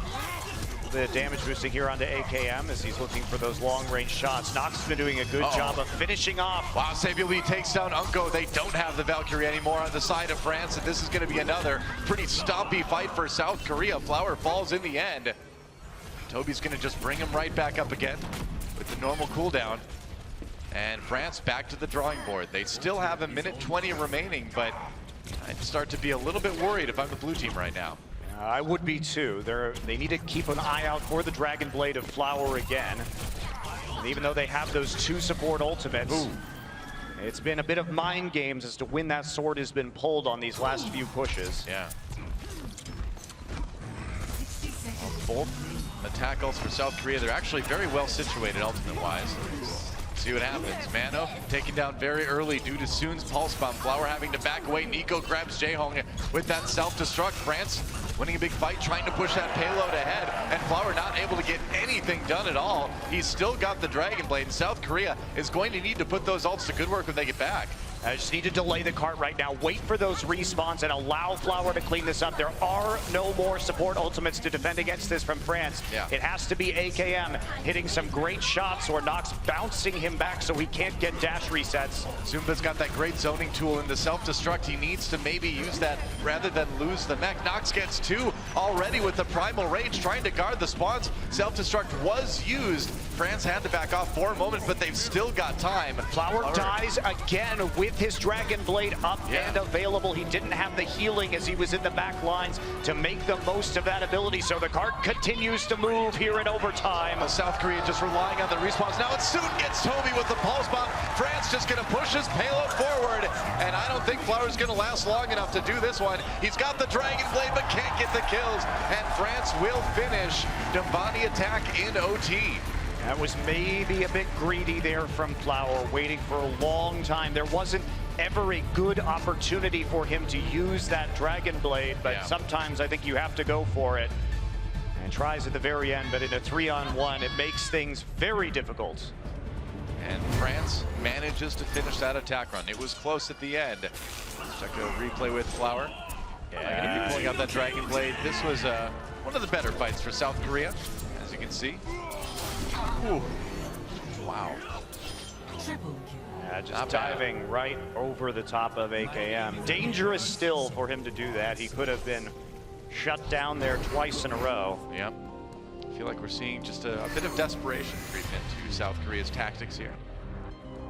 M: The damage boosting here onto AKM as he's looking for those long-range shots. Nox has been doing a good job of finishing off.
F: Wow, Sabielby takes down Unko. They don't have the Valkyrie anymore on the side of France, and this is going to be another pretty stompy fight for South Korea. Flower falls in the end. Toby's going to just bring him right back up again with the normal cooldown. And France back to the drawing board. They still have a minute 20 remaining, but I'd start to be a little bit worried if I'm the blue team right now.
M: I would be too. They need to keep an eye out for the Dragon Blade of Flower again. And even though they have those 2 support ultimates, It's been a bit of mind games as to when that sword has been pulled on these last few pushes.
F: Yeah. Both attack ults for South Korea, they're actually very well situated ultimate-wise. See what happens. Mano taken down very early due to Soon's pulse bomb. Flower having to back away. Nico grabs Jaehong with that self-destruct. France winning a big fight, trying to push that payload ahead, and Flower not able to get anything done at all. He's still got the Dragon Blade, and South Korea is going to need to put those ults to good work when they get back.
M: I just need to delay the cart right now, wait for those respawns and allow Flower to clean this up. There are no more support ultimates to defend against this from France.
F: Yeah.
M: It has to be AKM hitting some great shots or Nox bouncing him back so he can't get dash resets.
F: Zumba's got that great zoning tool in the self-destruct. He needs to maybe use that rather than lose the mech. Nox gets 2 already with the Primal Rage trying to guard the spawns. Self-destruct was used. France had to back off for a moment, but they've still got time.
M: Flower dies again with his Dragon Blade up and available. He didn't have the healing as he was in the back lines to make the most of that ability, so the cart continues to move here in overtime.
F: South Korea just relying on the respawns. Now it soon gets Toby with the pulse bomb. France just gonna push his payload forward, and I don't think Flower's gonna last long enough to do this one. He's got the Dragon Blade, but can't get the kills, and France will finish Numbani attack in OT.
M: That was maybe a bit greedy there from Flower, waiting for a long time. There wasn't ever a good opportunity for him to use that Dragon Blade, but sometimes I think you have to go for it. And tries at the very end, but in a 3-on-1, it makes things very difficult.
F: And France manages to finish that attack run. It was close at the end. Check the replay with Flower. Yeah, gonna be pulling out that Dragon Blade. This was one of the better fights for South Korea, as you can see. Ooh. Wow.
M: Yeah, just diving right over the top of AKM. Dangerous still for him to do that. He could have been shut down there twice in a row.
F: Yep. I feel like we're seeing just a bit of desperation creep into South Korea's tactics here.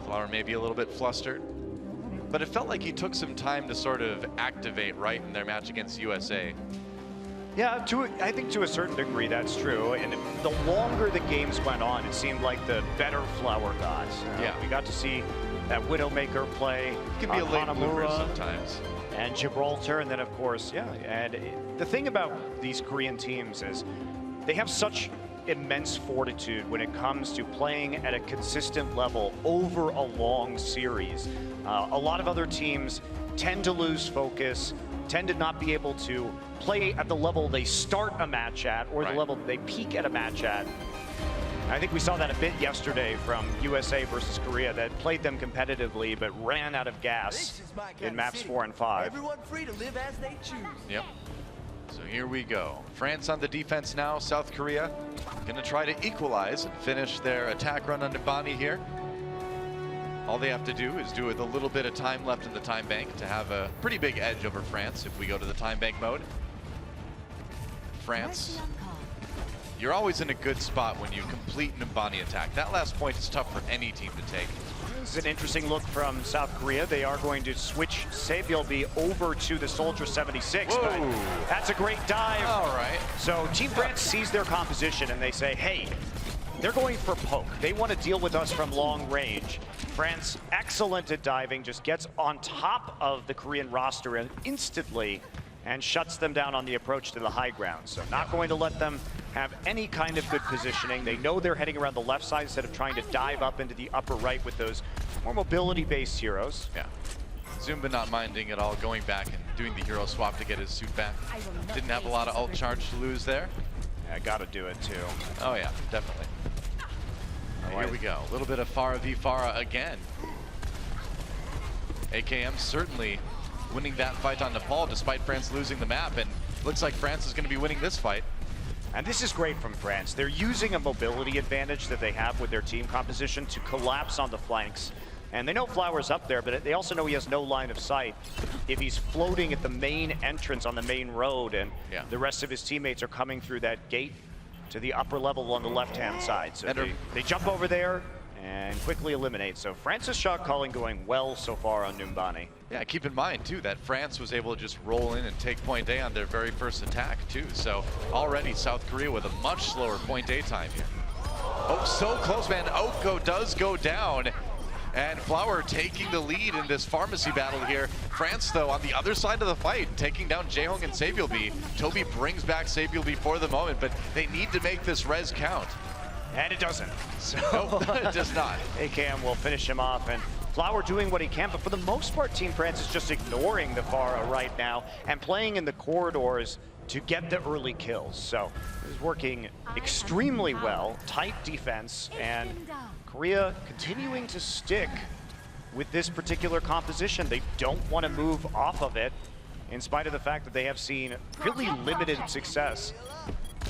F: Flower maybe a little bit flustered, but it felt like he took some time to sort of activate right in their match against USA.
M: Yeah, I think to a certain degree that's true. And the longer the games went on, it seemed like the better Flower got.
F: Yeah.
M: We got to see that Widowmaker play.
F: It can be a late bloomer sometimes.
M: And Gibraltar, and then of course, and the thing about these Korean teams is they have such immense fortitude when it comes to playing at a consistent level over a long series. A lot of other teams tend to lose focus, tend to not be able to play at the level they start a match at or the level they peak at a match at. I think we saw that a bit yesterday from USA versus Korea that played them competitively but ran out of gas in maps 4 and 5.
O: Everyone free to live as they choose.
F: Yep. So here we go. France on the defense now. South Korea gonna try to equalize and finish their attack run on Numbani here. All they have to do is do with a little bit of time left in the time bank to have a pretty big edge over France if we go to the time bank mode. France, you're always in a good spot when you complete Numbani attack. That last point is tough for any team to take.
M: This is an interesting look from South Korea. They are going to switch Saebyulbi over to the Soldier 76.
F: Whoa.
M: But that's a great dive.
F: All right.
M: So Team France sees their composition and they say, hey, they're going for poke. They want to deal with us from long range. France, excellent at diving, just gets on top of the Korean roster and instantly and shuts them down on the approach to the high ground. So not going to let them have any kind of good positioning. They know they're heading around the left side instead of trying to dive up into the upper right with those more mobility-based heroes.
F: Yeah. Zumba not minding at all, going back and doing the hero swap to get his suit back. Didn't have a lot of ult charge to lose there.
M: Yeah, gotta do it too.
F: Oh yeah, definitely. Here we go. A little bit of Pharah v Pharah again. AKM certainly winning that fight on Nepal despite France losing the map, and looks like France is going to be winning this fight.
M: And this is great from France. They're using a mobility advantage that they have with their team composition to collapse on the flanks. And they know Flower's up there, but they also know he has no line of sight if he's floating at the main entrance on the main road and the rest of his teammates are coming through that gate to the upper level on the left-hand side. So they jump over there and quickly eliminate. So France's shot calling going well so far on Numbani.
F: Yeah, keep in mind too that France was able to just roll in and take point A on their very first attack too. So already South Korea with a much slower point A time here. Oh, so close, man. Oko does go down. And Flower taking the lead in this pharmacy battle here. France, though, on the other side of the fight, taking down Jaehong and Sabielby. Toby brings back Sabielby for the moment, but they need to make this res count.
M: And it doesn't. So
F: nope, it does not.
M: AKM will finish him off, and Flower doing what he can, but for the most part, Team France is just ignoring the Pharah right now and playing in the corridors to get the early kills. So it's working extremely well, tight defense, and Korea continuing to stick with this particular composition. They don't want to move off of it, in spite of the fact that they have seen really limited success.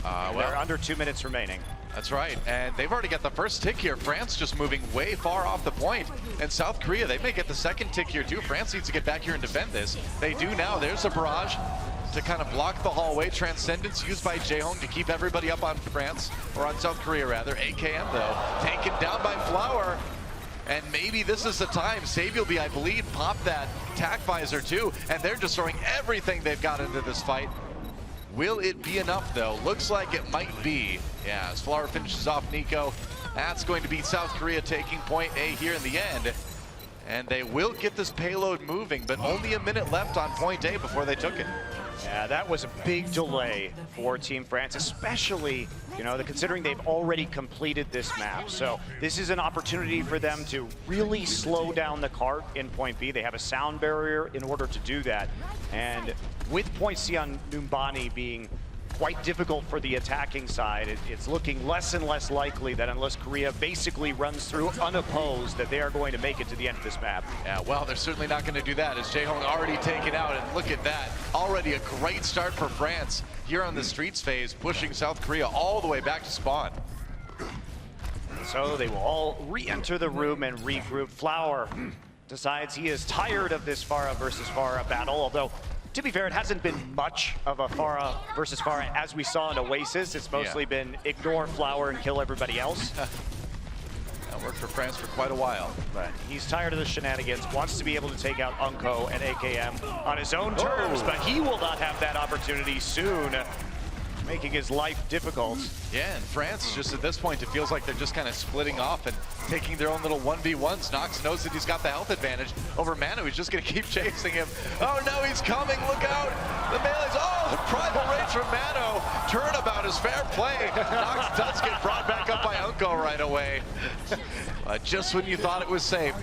M: They're under 2 minutes remaining.
F: That's right, and they've already got the first tick here. France just moving way far off the point. And South Korea, they may get the second tick here too. France needs to get back here and defend this. They do now. There's a barrage to kind of block the hallway. Transcendence used by Jaehong to keep everybody up on France, or on South Korea rather. AKM though, taken down by Flower. And maybe this is the time. Sabielby, I believe, popped that tac visor too, and they're just throwing everything they've got into this fight. Will it be enough though? Looks like it might be. Yeah, as Flower finishes off Nico, that's going to be South Korea taking point A here in the end. And they will get this payload moving, but only a minute left on point A before they took it.
M: Yeah, that was a big delay for Team France, especially, you know, considering they've already completed this map. So this is an opportunity for them to really slow down the cart in point B. They have a sound barrier in order to do that. And with point C on Numbani being quite difficult for the attacking side, it's looking less and less likely that unless Korea basically runs through unopposed, that they are going to make it to the end of this map.
F: Yeah, well, they're certainly not going to do that, as Jaehong already taken out, and look at that. Already a great start for France here on the streets phase, pushing South Korea all the way back to spawn.
M: So they will all re-enter the room and regroup. Flower decides he is tired of this Pharah versus Pharah battle, although to be fair, it hasn't been much of a Pharah versus Pharah as we saw in Oasis. It's mostly been ignore Flower and kill everybody else.
F: That worked for France for quite a while.
M: But he's tired of the shenanigans, wants to be able to take out Unko and AKM on his own terms, but he will not have that opportunity soon, making his life difficult.
F: Yeah, and France, just at this point, it feels like they're just kind of splitting off and taking their own little 1v1s. Nox knows that he's got the health advantage over Manu. He's just going to keep chasing him. Oh no, he's coming, look out! The melee's, oh, the primal rage from Manu. Turnabout is fair play. Nox does get brought back up by Unko right away. Just when you thought it was safe.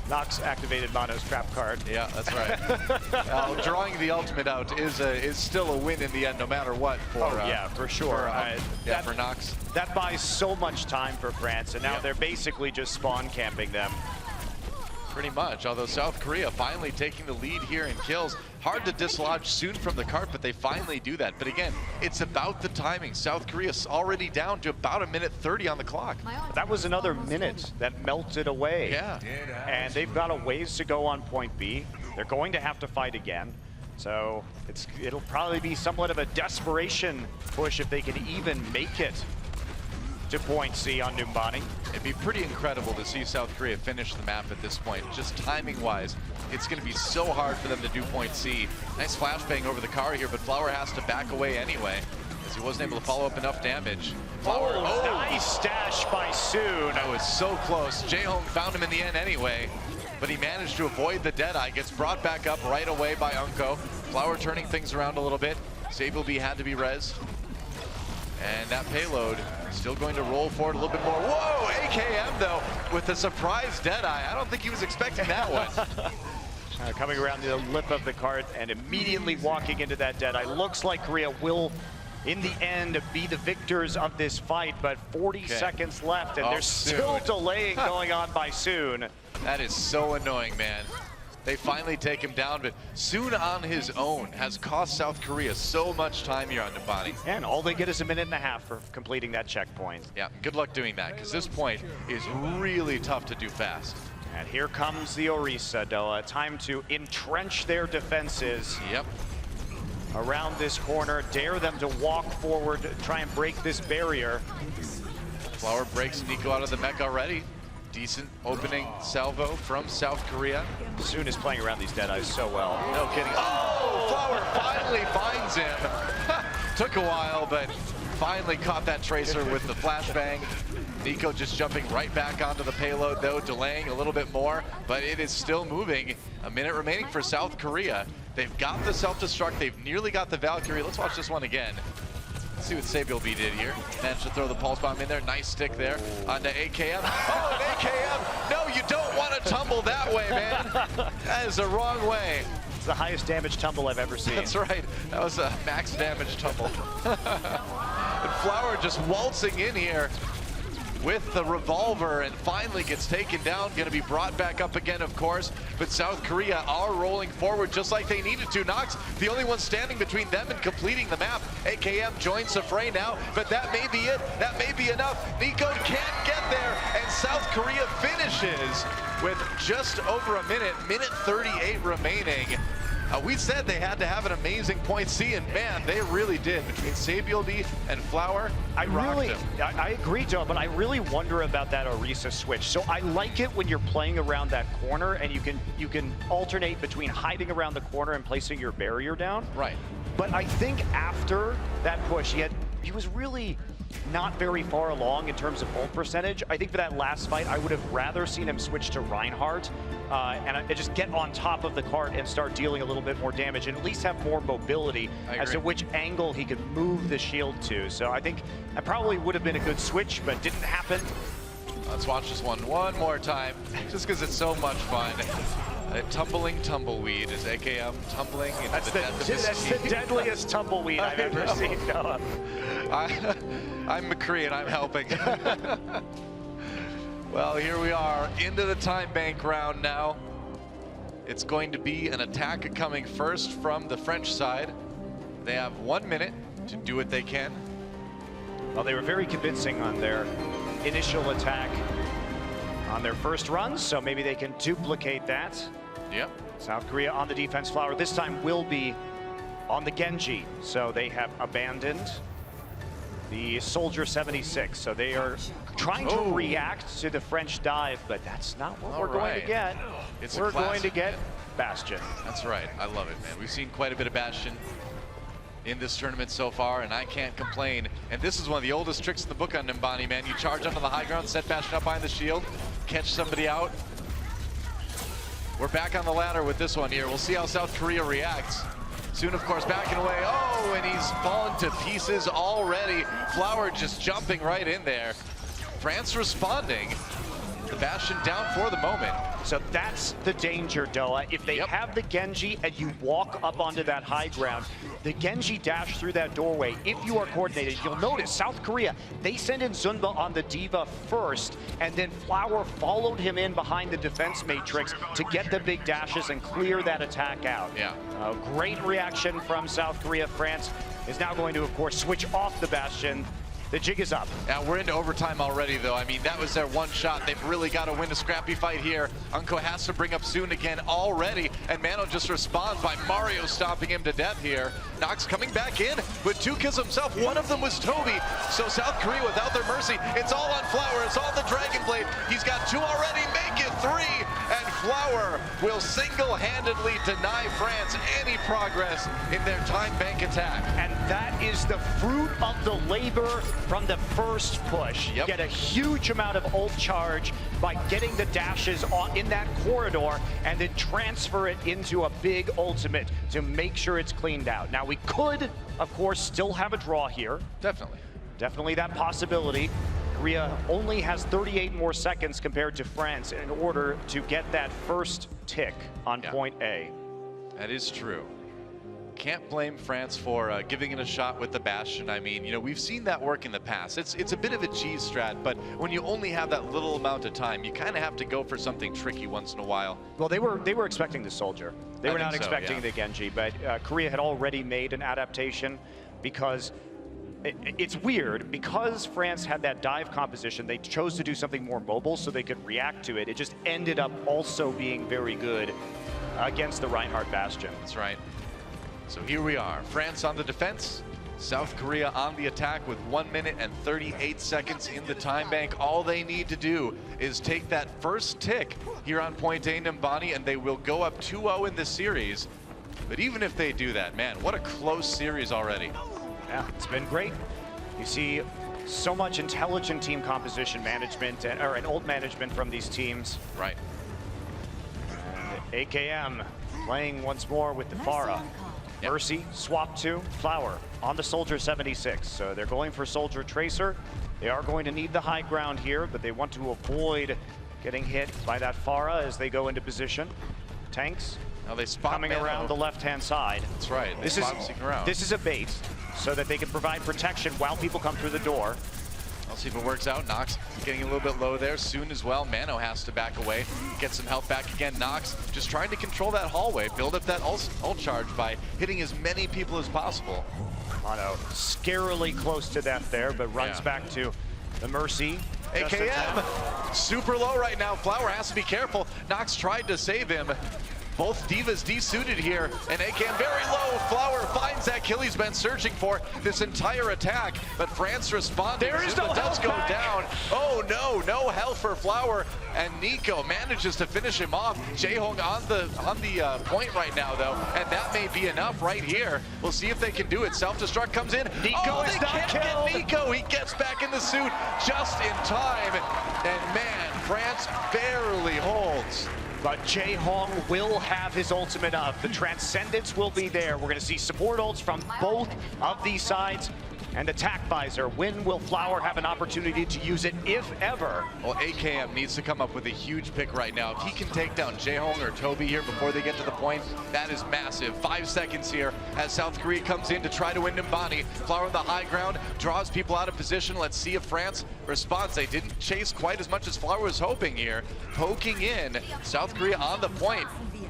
M: Nox activated Manu's trap card.
F: Yeah, that's right. Drawing the ultimate out is still a win in the end, no matter what.
M: Yeah, for sure.
F: For Nox.
M: That buys so much time for France, and now they're basically just spawn camping them.
F: Pretty much, although South Korea finally taking the lead here in kills. Hard to dislodge soon from the cart, but they finally do that. But again, it's about the timing. South Korea's already down to about 1:30 on the clock.
M: That was another minute that melted away.
F: Yeah.
M: And they've got a ways to go on point B. They're going to have to fight again. So it'll probably be somewhat of a desperation push if they can even make it to point C on Numbani.
F: It'd be pretty incredible to see South Korea finish the map at this point. Just timing-wise, it's going to be so hard for them to do point C. Nice flashbang over the car here, but Flower has to back away anyway, as he wasn't able to follow up enough damage. Flower,
M: nice stash by Soon.
F: That was so close. Jaehong found him in the end anyway, but he managed to avoid the Deadeye. Gets brought back up right away by Unko. Flower turning things around a little bit. Sabielby had to be res. And that payload still going to roll forward a little bit more. Whoa, AKM though, with a surprise Deadeye. I don't think he was expecting that one.
M: Coming around the lip of the cart and immediately walking into that Deadeye. Looks like Korea will, in the end, be the victors of this fight, but 40 seconds left, and there's still delaying going on by Soon.
F: That is so annoying, man. They finally take him down, but Soon on his own has cost South Korea so much time here on Numbani.
M: And all they get is 1.5 minutes for completing that checkpoint.
F: Yeah, good luck doing that, because this point is really tough to do fast.
M: And here comes the Orisa, Doa. Time to entrench their defenses.
F: Yep.
M: Around this corner, dare them to walk forward, try and break this barrier.
F: Flower breaks Nico out of the mech already. Decent opening salvo from South Korea.
M: Soon is playing around these Deadeyes so well.
F: No kidding. Oh, Flower finally finds him. Took a while, but finally caught that tracer with the flashbang. Nico just jumping right back onto the payload though, delaying a little bit more, but it is still moving. A minute remaining for South Korea. They've got the self-destruct, they've nearly got the Valkyrie. Let's watch this one again. Let's see what Sabielby did here. Managed to throw the pulse bomb in there. Nice stick there onto AKM. Oh, and AKM! No, you don't want to tumble that way, man. That is the wrong way.
M: It's the highest damage tumble I've ever seen.
F: That's right. That was a max damage tumble. And Flower just waltzing in here with the revolver and finally gets taken down. Going to be brought back up again, of course. But South Korea are rolling forward just like they needed to. Nox, the only one standing between them and completing the map. AKM joins the fray now, but that may be it. That may be enough. Nico can't get there, and South Korea finishes with just over a minute, minute 38 remaining. We said they had to have an amazing point C, and man, they really did. Between Sabielby and Flower,
M: I agree, Joe, but I really wonder about that Orisa switch. So I like it when you're playing around that corner and you can alternate between hiding around the corner and placing your barrier down.
F: Right.
M: But I think after that push, he was really not very far along in terms of ult percentage. I think for that last fight, I would have rather seen him switch to Reinhardt and just get on top of the cart and start dealing a little bit more damage and at least have more mobility as to which angle he could move the shield to. So I think that probably would have been a good switch, but didn't happen.
F: Let's watch this one more time, just because it's so much fun. A tumbling tumbleweed is AKM tumbling into
M: That's
F: the depth of his
M: That's the deadliest tumbleweed I've ever seen, Noah.
F: I'm McCree and I'm helping. Well, here we are into the time bank round now. It's going to be an attack coming first from the French side. They have 1 minute to do what they can.
M: Well, they were very convincing on their initial attack on their first runs, so maybe they can duplicate that.
F: Yep.
M: South Korea on the defense. Flower this time will be on the Genji, so they have abandoned the Soldier 76. So they are trying to react to the French dive, but that's not what we're going to get. We're going to get Bastion.
F: That's right. I love it, man. We've seen quite a bit of Bastion in this tournament so far, and I can't complain. And this is one of the oldest tricks in the book on Nimbani, man. You charge onto the high ground, set Bastion up behind the shield, catch somebody out. We're back on the ladder with this one here. We'll see how South Korea reacts. Soon, of course, backing away. Oh, and he's fallen to pieces already. Flower just jumping right in there. France responding. The Bastion down for the moment.
M: So that's the danger, Doa. If they have the Genji and you walk up onto that high ground, the Genji dash through that doorway. If you are coordinated, you'll notice South Korea, they send in Zunba on the Diva first, and then Flower followed him in behind the defense matrix to get the big dashes and clear that attack out.
F: Yeah.
M: Great reaction from South Korea. France is now going to, of course, switch off the Bastion. The jig is up.
F: Now we're into overtime already, though. I mean, that was their one shot. They've really got to win a scrappy fight here. Unko has to bring up soon again already, and Mano just responds by Mario stomping him to death here. Nox coming back in with 2 kills himself. One of them was Toby. So South Korea without their mercy. It's all on Flower. It's all the Dragon Blade. He's got 2 already. Make it 3. And Flower will single-handedly deny France any progress in their time bank attack.
M: And that is the fruit of the labor from the first push. You get a huge amount of ult charge by getting the dashes in that corridor and then transfer it into a big ultimate to make sure it's cleaned out. Now we could, of course, still have a draw here. Definitely that possibility. Korea only has 38 more seconds compared to France in order to get that first tick on point A.
F: That is true. Can't blame France for giving it a shot with the Bastion. I mean, you know, we've seen that work in the past. It's a bit of a cheese strat, but when you only have that little amount of time, you kind of have to go for something tricky once in a while.
M: Well, they were expecting the Soldier. They were not expecting the Genji, but Korea had already made an adaptation because it's weird. Because France had that dive composition, they chose to do something more mobile so they could react to it. It just ended up also being very good against the Reinhardt Bastion.
F: That's right. So here we are, France on the defense, South Korea on the attack with 1 minute and 38 seconds in the time bank. All they need to do is take that first tick here on point A Nimbani, and they will go up 2-0 in this series. But even if they do that, man, what a close series already.
M: Yeah, it's been great. You see so much intelligent team composition management, and ult management from these teams.
F: Right.
M: And AKM playing once more with the Pharah. Mercy, swap to Flower on the Soldier 76. So they're going for Soldier Tracer. They are going to need the high ground here, but they want to avoid getting hit by that Pharah as they go into position. Tanks
F: now they spot
M: coming around the left-hand side.
F: That's right.
M: This is a bait so that they can provide protection while people come through the door.
F: I'll see if it works out. Nox getting a little bit low there soon as well. Mano has to back away, get some health back again. Nox just trying to control that hallway, build up that ult charge by hitting as many people as possible.
M: Mano scarily close to death there, but runs back to the Mercy.
F: AKM super low right now. Flower has to be careful. Nox tried to save him. Both Divas desuited here, and AKM very low. Flower finds that kill he's been searching for this entire attack, but France responding.
M: There is no
F: does
M: health
F: go
M: back.
F: down. Oh no health for Flower, and Nico manages to finish him off. Jaehong on the point right now though, and that may be enough right here. We'll see if they can do it. Self-destruct comes in.
M: Nico is not killed.
F: Get Nico. He gets back in the suit just in time, and man, France barely holds.
M: But Jaehong will have his ultimate up. The Transcendence will be there. We're going to see support ults from both of these sides. And attack visor. When will Flower have an opportunity to use it, if ever?
F: Well, AKM needs to come up with a huge pick right now. If he can take down Jaehong or Toby here before they get to the point, that is massive. 5 seconds here as South Korea comes in to try to win Nimbani. Flower on the high ground, draws people out of position. Let's see if France responds. They didn't chase quite as much as Flower was hoping here. Poking in, South Korea on the point.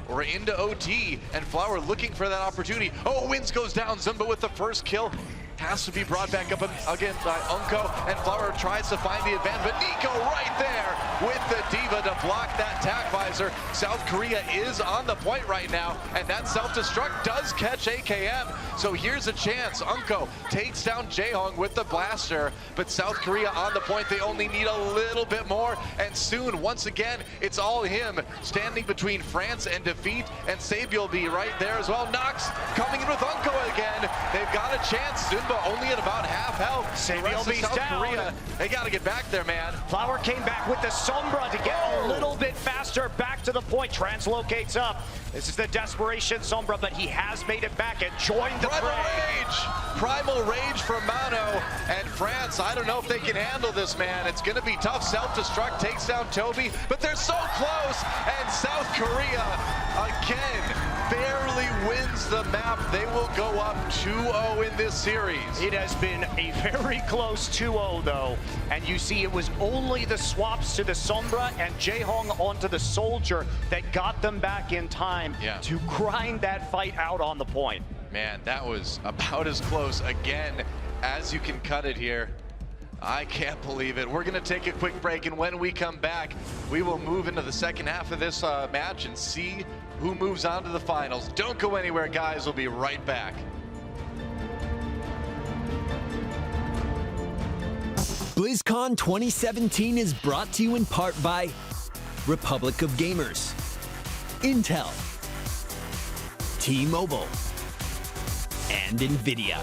F: We're into OT, and Flower looking for that opportunity. Oh, Wins goes down. Zumba with the first kill. Has to be brought back up again by Unko, and Flower tries to find the advantage, but Nico right there with the Diva to block that attack visor. South Korea is on the point right now, and that self-destruct does catch AKM. So here's a chance. Unko takes down Jaehong with the blaster, but South Korea on the point. They only need a little bit more, and soon, once again, it's all him standing between France and defeat, and Sabi will be right there as well. Nox coming in with Unko again. They've got a chance. Zumba only at about half health.
M: Sabiel's down.
F: Korea, they got to get back there, man.
M: Flower came back with the Sombra to get a little bit faster back to the point. Translocates up. This is the desperation Sombra, but he has made it back and joined the
F: Primal Rage for Mano and France. I don't know if they can handle this, man. It's going to be tough. Self-destruct takes down Toby, but they're so close, and South Korea again barely wins the map. They will go up 2-0 in this series.
M: It has been a very close 2-0 though, and you see it was only the swaps to the Sombra and Jaehong onto the Soldier that got them back in time to grind that fight out on the point.
F: Man, that was about as close again as you can cut it here. I can't believe it. We're gonna take a quick break, and when we come back, we will move into the second half of this match and see who moves on to the finals. Don't go anywhere, guys. We'll be right back.
N: BlizzCon 2017 is brought to you in part by Republic of Gamers, Intel, T-Mobile, and NVIDIA.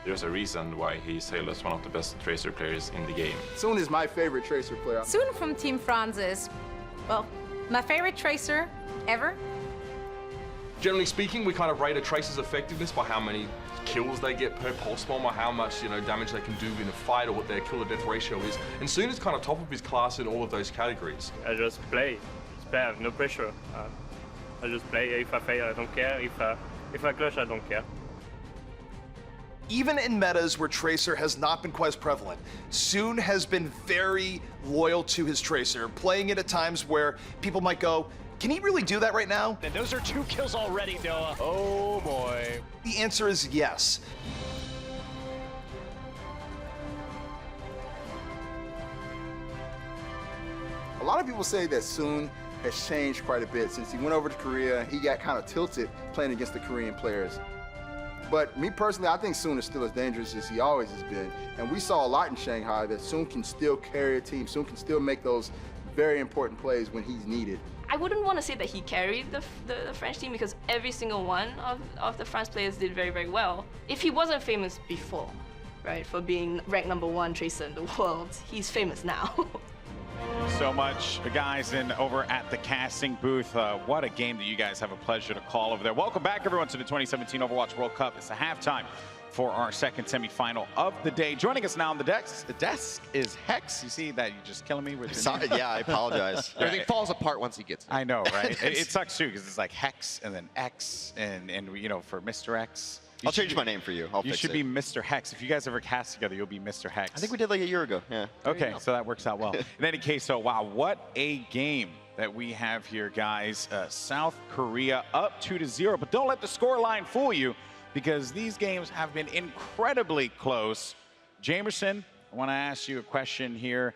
H: there's a reason why he's hailed as one of the best Tracer players in the game.
B: Soon is my favorite Tracer player.
C: Soon from Team France is, well, my favorite Tracer ever.
E: Generally speaking, we kind of rate a Tracer's effectiveness by how many kills they get per pulse bomb, or how much damage they can do in a fight, or what their kill to death ratio is. And Soon is kind of top of his class in all of those categories.
P: I just play. I have no pressure. I just play. If I fail, I don't care. If I clutch, I don't care.
Q: Even in metas where Tracer has not been quite as prevalent, Soon has been very loyal to his Tracer, playing it at times where people might go, can he really do that right now?
M: And those are 2 kills already, Noah.
F: Oh boy.
Q: The answer is yes.
B: A lot of people say that Soon has changed quite a bit since he went over to Korea. He got kind of tilted playing against the Korean players. But me personally, I think Soon is still as dangerous as he always has been. And we saw a lot in Shanghai that Soon can still carry a team. Soon can still make those very important plays when he's needed.
D: I wouldn't want to say that he carried the French team, because every single one of the France players did very, very well. If he wasn't famous before, right, for being ranked #1 Tracer in the world, he's famous now.
J: So much, guys, over at the casting booth. What a game that you guys have a pleasure to call over there. Welcome back, everyone, to the 2017 Overwatch World Cup. It's the halftime for our second semifinal of the day. Joining us now on the desk is Hex. You see that? You're just killing me with
R: Sorry, yeah, I apologize.
K: Everything falls apart once he gets it.
J: I know, right? it sucks, too, because it's like Hex and then X and for Mr. X.
R: I'll change my name for you.
J: You should be Mr. Hex. If you guys ever cast together, you'll be Mr. Hex.
R: I think we did like a year ago, yeah.
J: Okay, so that works out well. In any case, so wow, what a game that we have here, guys. South Korea up 2-0, but don't let the scoreline fool you, because these games have been incredibly close. Jamerson, I want to ask you a question here.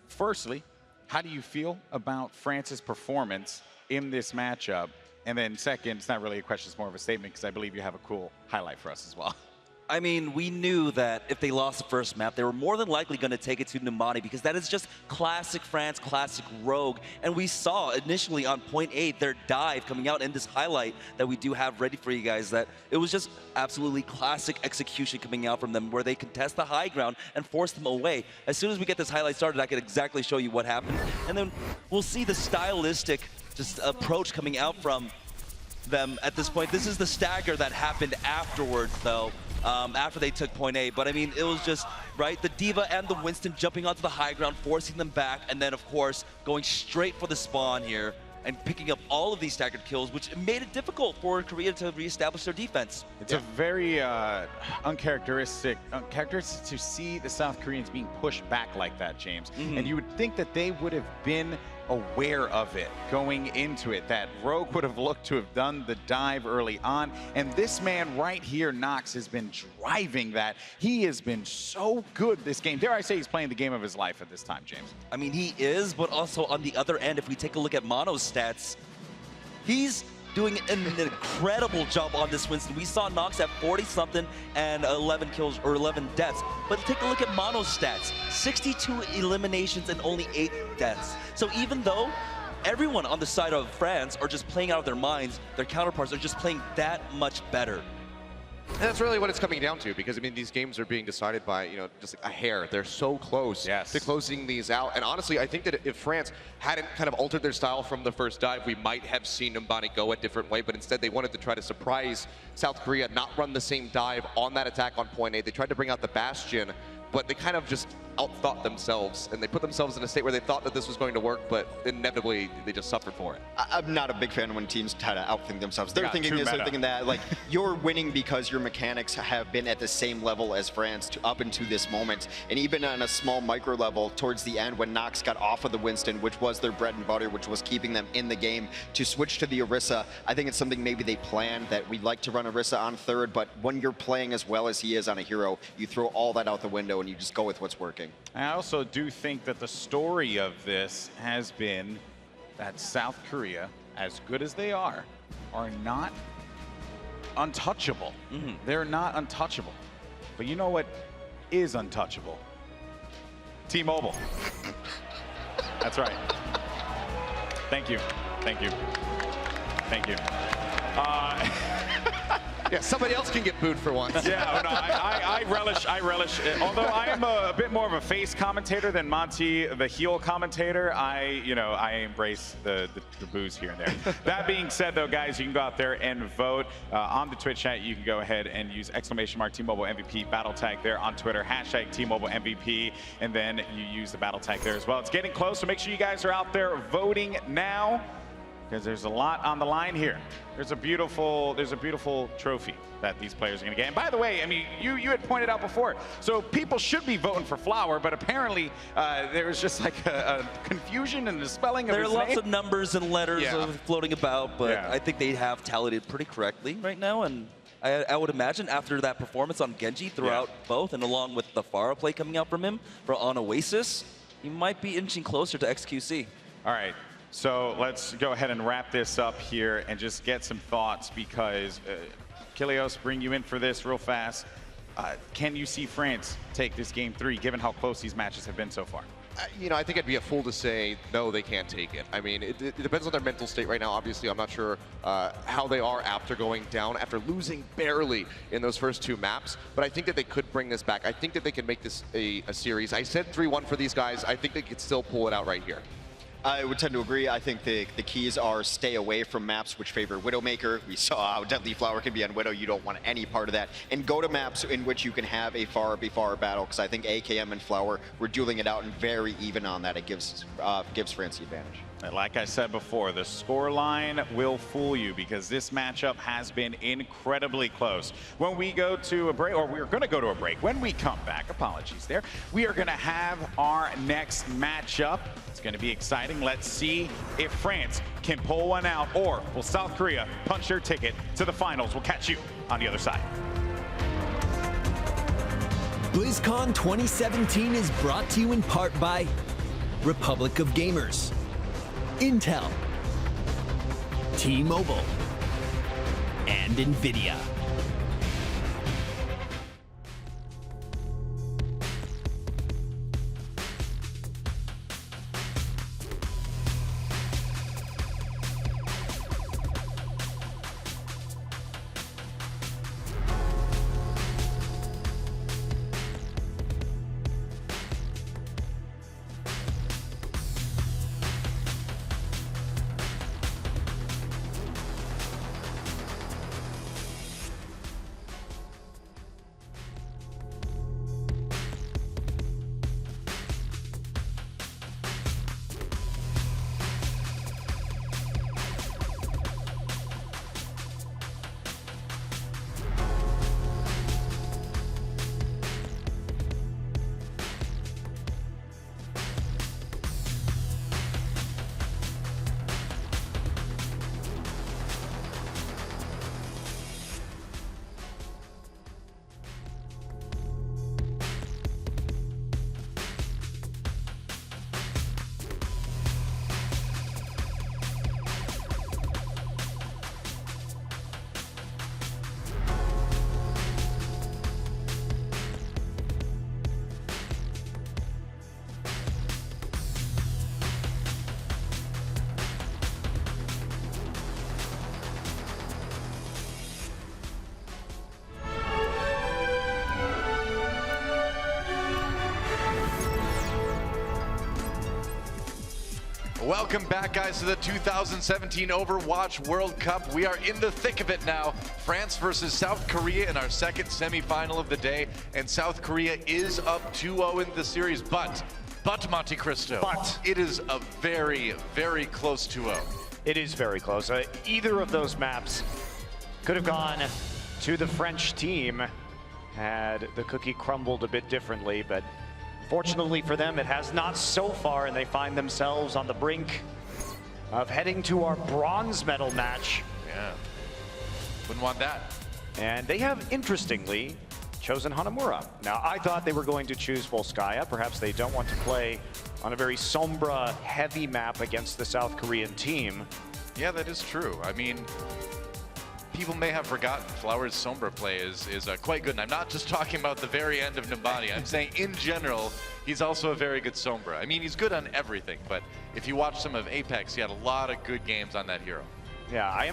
J: Firstly, how do you feel about France's performance in this matchup? And then second, it's not really a question, it's more of a statement, because I believe you have a cool highlight for us as well.
L: I mean, we knew that if they lost the first map, they were more than likely going to take it to Numani, because that is just classic France, classic Rogue. And we saw initially on point A, their dive coming out in this highlight that we do have ready for you guys, that it was just absolutely classic execution coming out from them, where they contest the high ground and force them away. As soon as we get this highlight started, I can exactly show you what happened. And then we'll see the stylistic approach coming out from them at this point. This is the stagger that happened afterwards, though, after they took point A. But I mean, it was just, right, the D.Va and the Winston jumping onto the high ground, forcing them back, and then, of course, going straight for the spawn here and picking up all of these staggered kills, which made it difficult for Korea to reestablish their defense.
J: It's a very uncharacteristic to see the South Koreans being pushed back like that, James. And you would think that they would have been aware of it going into it, that Rogue would have looked to have done the dive early on. And this man right here, Nox, has been driving that. He has been so good this game. Dare I say he's playing the game of his life at this time, James?
L: I mean, he is, but also on the other end, if we take a look at Mono's stats, he's doing an incredible job on this Winston. We saw Nox at 40-something and 11 kills or 11 deaths. But take a look at Mono's stats. 62 eliminations and only 8 deaths. So even though everyone on the side of France are just playing out of their minds, their counterparts are just playing that much better.
K: And that's really what it's coming down to, because I mean, these games are being decided by, just like a hair. They're so close to closing these out. And honestly, I think that if France hadn't kind of altered their style from the first dive, we might have seen Numbani go a different way. But instead, they wanted to try to surprise South Korea, not run the same dive on that attack on point A. They tried to bring out the Bastion, but they kind of just outthought themselves, and they put themselves in a state where they thought that this was going to work, but inevitably they just suffered for it.
R: I'm not a big fan when teams try to outthink themselves. They're thinking this, they're thinking that. Like, you're winning because your mechanics have been at the same level as France up into this moment. And even on a small micro level towards the end, when Nox got off of the Winston, which was their bread and butter, which was keeping them in the game, to switch to the Orisa, I think it's something maybe they planned, that we'd like to run Orisa on third, but when you're playing as well as he is on a hero, you throw all that out the window and you just go with what's working.
J: I also do think that the story of this has been that South Korea, as good as they are not untouchable. They're not untouchable. But you know what is untouchable? T-Mobile. That's right. Thank you. Thank you. Thank you.
K: Yeah, somebody else can get booed for once.
J: Yeah, no, I relish. Although I am a bit more of a face commentator than Monty, the heel commentator. I embrace the boos here and there. That being said, though, guys, you can go out there and vote on the Twitch chat. You can go ahead and use !mark T-Mobile MVP battle tag there on Twitter, hashtag T-Mobile MVP, and then you use the battle tag there as well. It's getting close, so make sure you guys are out there voting now, because there's a lot on the line here. There's a beautiful trophy that these players are going to get. And by the way, I mean, you had pointed out before, so people should be voting for Flower, but apparently there was just like a confusion in the spelling of
L: his name. There are lots of numbers and letters floating about, but I think they have tallied it pretty correctly right now. And I would imagine after that performance on Genji throughout both, and along with the Pharah play coming out from him on Oasis, he might be inching closer to XQC.
J: All right. So let's go ahead and wrap this up here and just get some thoughts, because Kilios, bring you in for this real fast. Can you see France take this game 3, given how close these matches have been so far?
K: I think I'd be a fool to say, no, they can't take it. I mean, it depends on their mental state right now. Obviously, I'm not sure how they are after going down, after losing barely in those first 2 maps. But I think that they could bring this back. I think that they can make this a series. I said 3-1 for these guys. I think they could still pull it out right here.
R: I would tend to agree. I think the keys are stay away from maps which favor Widowmaker. We saw how deadly Flower can be on Widow. You don't want any part of that. And go to maps in which you can have a Pharah battle, because I think AKM and Flower were dueling it out and very even on that. It gives France the advantage.
J: And like I said before, the scoreline will fool you, because this matchup has been incredibly close. When we go to a break, or we're going to go to a break, when we come back, apologies there, we are going to have our next matchup. It's going to be exciting. Let's see if France can pull one out, or will South Korea punch their ticket to the finals. We'll catch you on the other side.
N: BlizzCon 2017 is brought to you in part by Republic of Gamers, Intel, T-Mobile, and NVIDIA.
F: Welcome back, guys, to the 2017 Overwatch World Cup. We are in the thick of it now. France versus South Korea in our second semifinal of the day, and South Korea is up 2-0 in the series, but Monte Cristo, it is a very, very close 2-0.
M: It is very close. Either of those maps could have gone to the French team had the cookie crumbled a bit differently, but fortunately for them, it has not so far, and they find themselves on the brink of heading to our bronze medal match.
F: Yeah, wouldn't want that.
M: And they have, interestingly, chosen Hanamura. Now, I thought they were going to choose Volskaya. Perhaps they don't want to play on a very Sombra-heavy map against the South Korean team.
F: Yeah, that is true. I mean, people may have forgotten Flower's Sombra play is quite good. And I'm not just talking about the very end of Nimbani. I'm saying in general, he's also a very good Sombra. I mean, he's good on everything, but if you watch some of Apex, he had a lot of good games on that hero.
M: Yeah,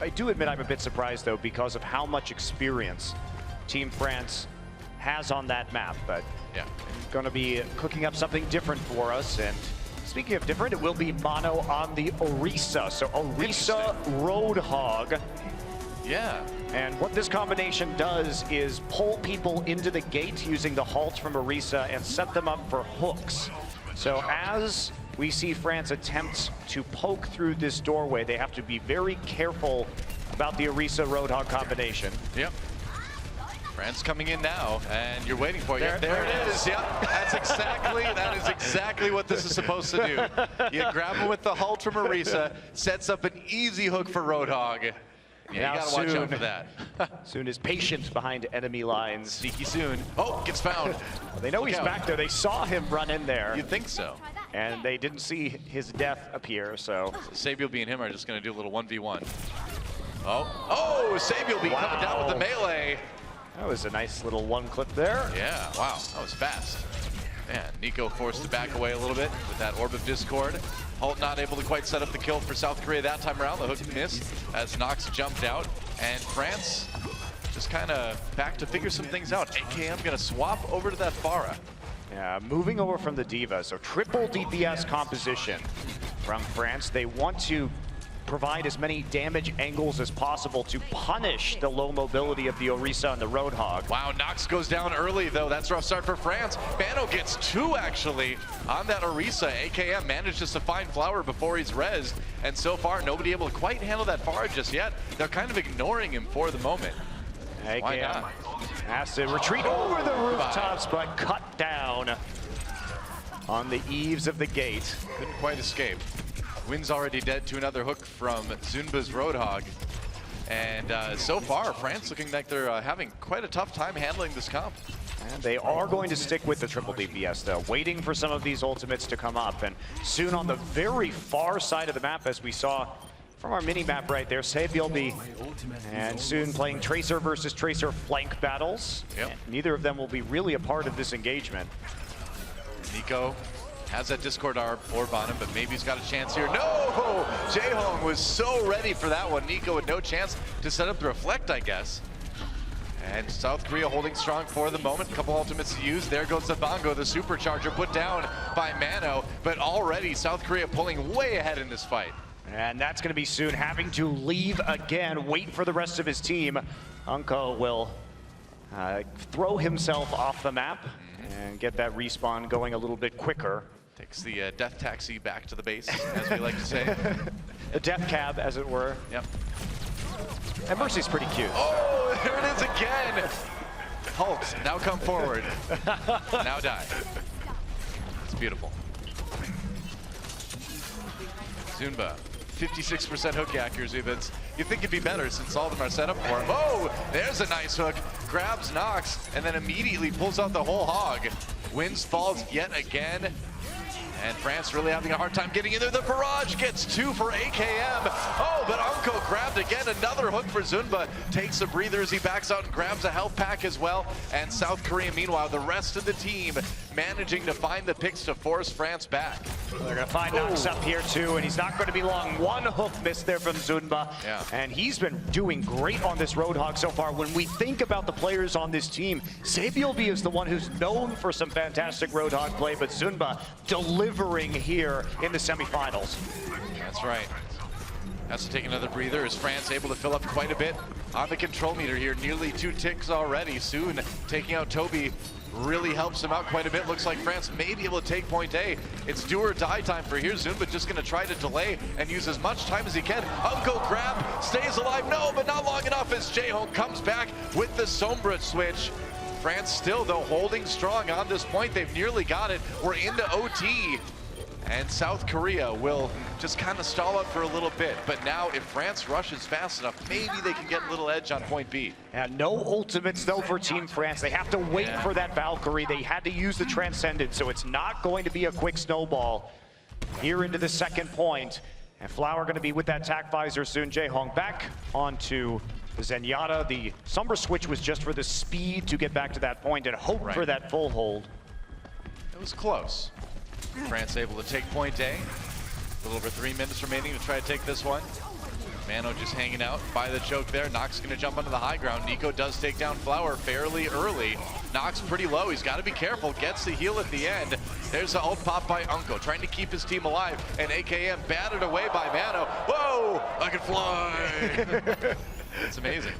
M: I do admit I'm a bit surprised, though, because of how much experience Team France has on that map. But
F: yeah,
M: going to be cooking up something different for us. And speaking of different, it will be mono on the Orisa. So Orisa Roadhog.
F: Yeah.
M: And what this combination does is pull people into the gate using the halt from Orisa and set them up for hooks. So as we see France attempt to poke through this doorway, they have to be very careful about the Orisa Roadhog combination.
F: Yep. France coming in now, and you're waiting for it. There it is. Yep, that is exactly what this is supposed to do. You grab him with the halt from Orisa, sets up an easy hook for Roadhog. Yeah, you gotta watch out for that.
M: Soon is patient behind enemy lines.
F: Sneaky Soon. Oh, gets found.
M: They know
F: Look
M: he's
F: out.
M: back there. They saw him run in there.
F: You'd think so.
M: And they didn't see his death appear, so.
F: Sabiel and him are just gonna do a little 1v1. Oh, Sabiel coming down with the melee.
M: That was a nice little one clip there.
F: Yeah, wow, that was fast. Man, Nico forced to back away a little bit with that Orb of Discord. Holt not able to quite set up the kill for South Korea that time around. The hook missed as Nox jumped out. And France just kind of back to figure some things out. AKM gonna swap over to that Pharah.
M: Yeah, moving over from the Diva. So triple DPS composition from France. They want to provide as many damage angles as possible to punish the low mobility of the Orisa and the Roadhog.
F: Wow, Nox goes down early though. That's a rough start for France. Bano gets 2 actually on that Orisa. AKM manages to find Flower before he's rezzed, and so far nobody able to quite handle that far just yet. They're kind of ignoring him for the moment. Why
M: AKM
F: not?
M: has to retreat over the rooftops, but cut down on the eaves of the gate.
F: Couldn't quite escape. Wynn's already dead to another hook from Zunba's Roadhog. And so far, France looking like they're having quite a tough time handling this comp.
M: And they are going to stick with the triple DPS, though, waiting for some of these ultimates to come up. And soon on the very far side of the map, as we saw from our mini-map right there, Sabiel and soon playing Tracer versus Tracer flank battles.
F: Yep.
M: Neither of them will be really a part of this engagement.
F: Nico has that Discord orb on him, but maybe he's got a chance here. No! Jaehong was so ready for that one. Nico with no chance to set up the reflect, I guess. And South Korea holding strong for the moment. A couple ultimates to use. There goes the Bongo, the supercharger put down by Mano. But already South Korea pulling way ahead in this fight.
M: And that's going to be soon having to leave again, wait for the rest of his team. Unko will throw himself off the map and get that respawn going a little bit quicker.
F: Takes the death taxi back to the base, as we like to say.
M: The death cab, as it were.
F: Yep.
M: And Mercy's pretty cute.
F: Oh, there it is again! Halt, now come forward. Now die. It's beautiful. Zunba, 56% hook accuracy, but you'd think it'd be better since all of them are set up for him. Oh, there's a nice hook. Grabs Nox, and then immediately pulls out the whole hog. Wins falls yet again. And France really having a hard time getting in there. The barrage gets 2 for AKM. Oh, but Unko grabbed again. Another hook for Zunba. Takes a breather as he backs out and grabs a health pack as well. And South Korea, meanwhile, the rest of the team managing to find the picks to force France back.
M: They're going to find Nox up here, too, and he's not going to be long. One hook missed there from Zunba.
F: Yeah.
M: And he's been doing great on this Roadhog so far. When we think about the players on this team, Sabiel is the one who's known for some fantastic Roadhog play, but Zunba delivering here in the semifinals.
F: That's right. Has to take another breather. Is France able to fill up quite a bit on the control meter here? Nearly 2 ticks already. Soon taking out Toby really helps him out quite a bit. Looks like France may be able to take point A. It's do or die time for here. Zunba just going to try to delay and use as much time as he can. Unko grab, stays alive. No, but not long enough as Jaehong comes back with the Sombra switch. France still, though, holding strong on this point. They've nearly got it. We're into OT. And South Korea will just kind of stall up for a little bit. But now, if France rushes fast enough, maybe they can get a little edge on point B.
M: And no ultimates, though, for Team France. They have to wait for that Valkyrie. They had to use the Transcendent, so it's not going to be a quick snowball here into the second point. And Flower going to be with that tac visor soon. Jaehong back onto the Zenyatta. The Sombra switch was just for the speed to get back to that point and hope for that full hold.
F: It was close. France able to take point A. A little over 3 minutes remaining to try to take this one. Mano just hanging out by the choke there. Nox gonna jump onto the high ground. Nico does take down Flower fairly early. Nox pretty low, he's gotta be careful, gets the heal at the end. There's the ult pop by Unko, trying to keep his team alive, and AKM batted away by Mano. Whoa, I can fly! It's amazing.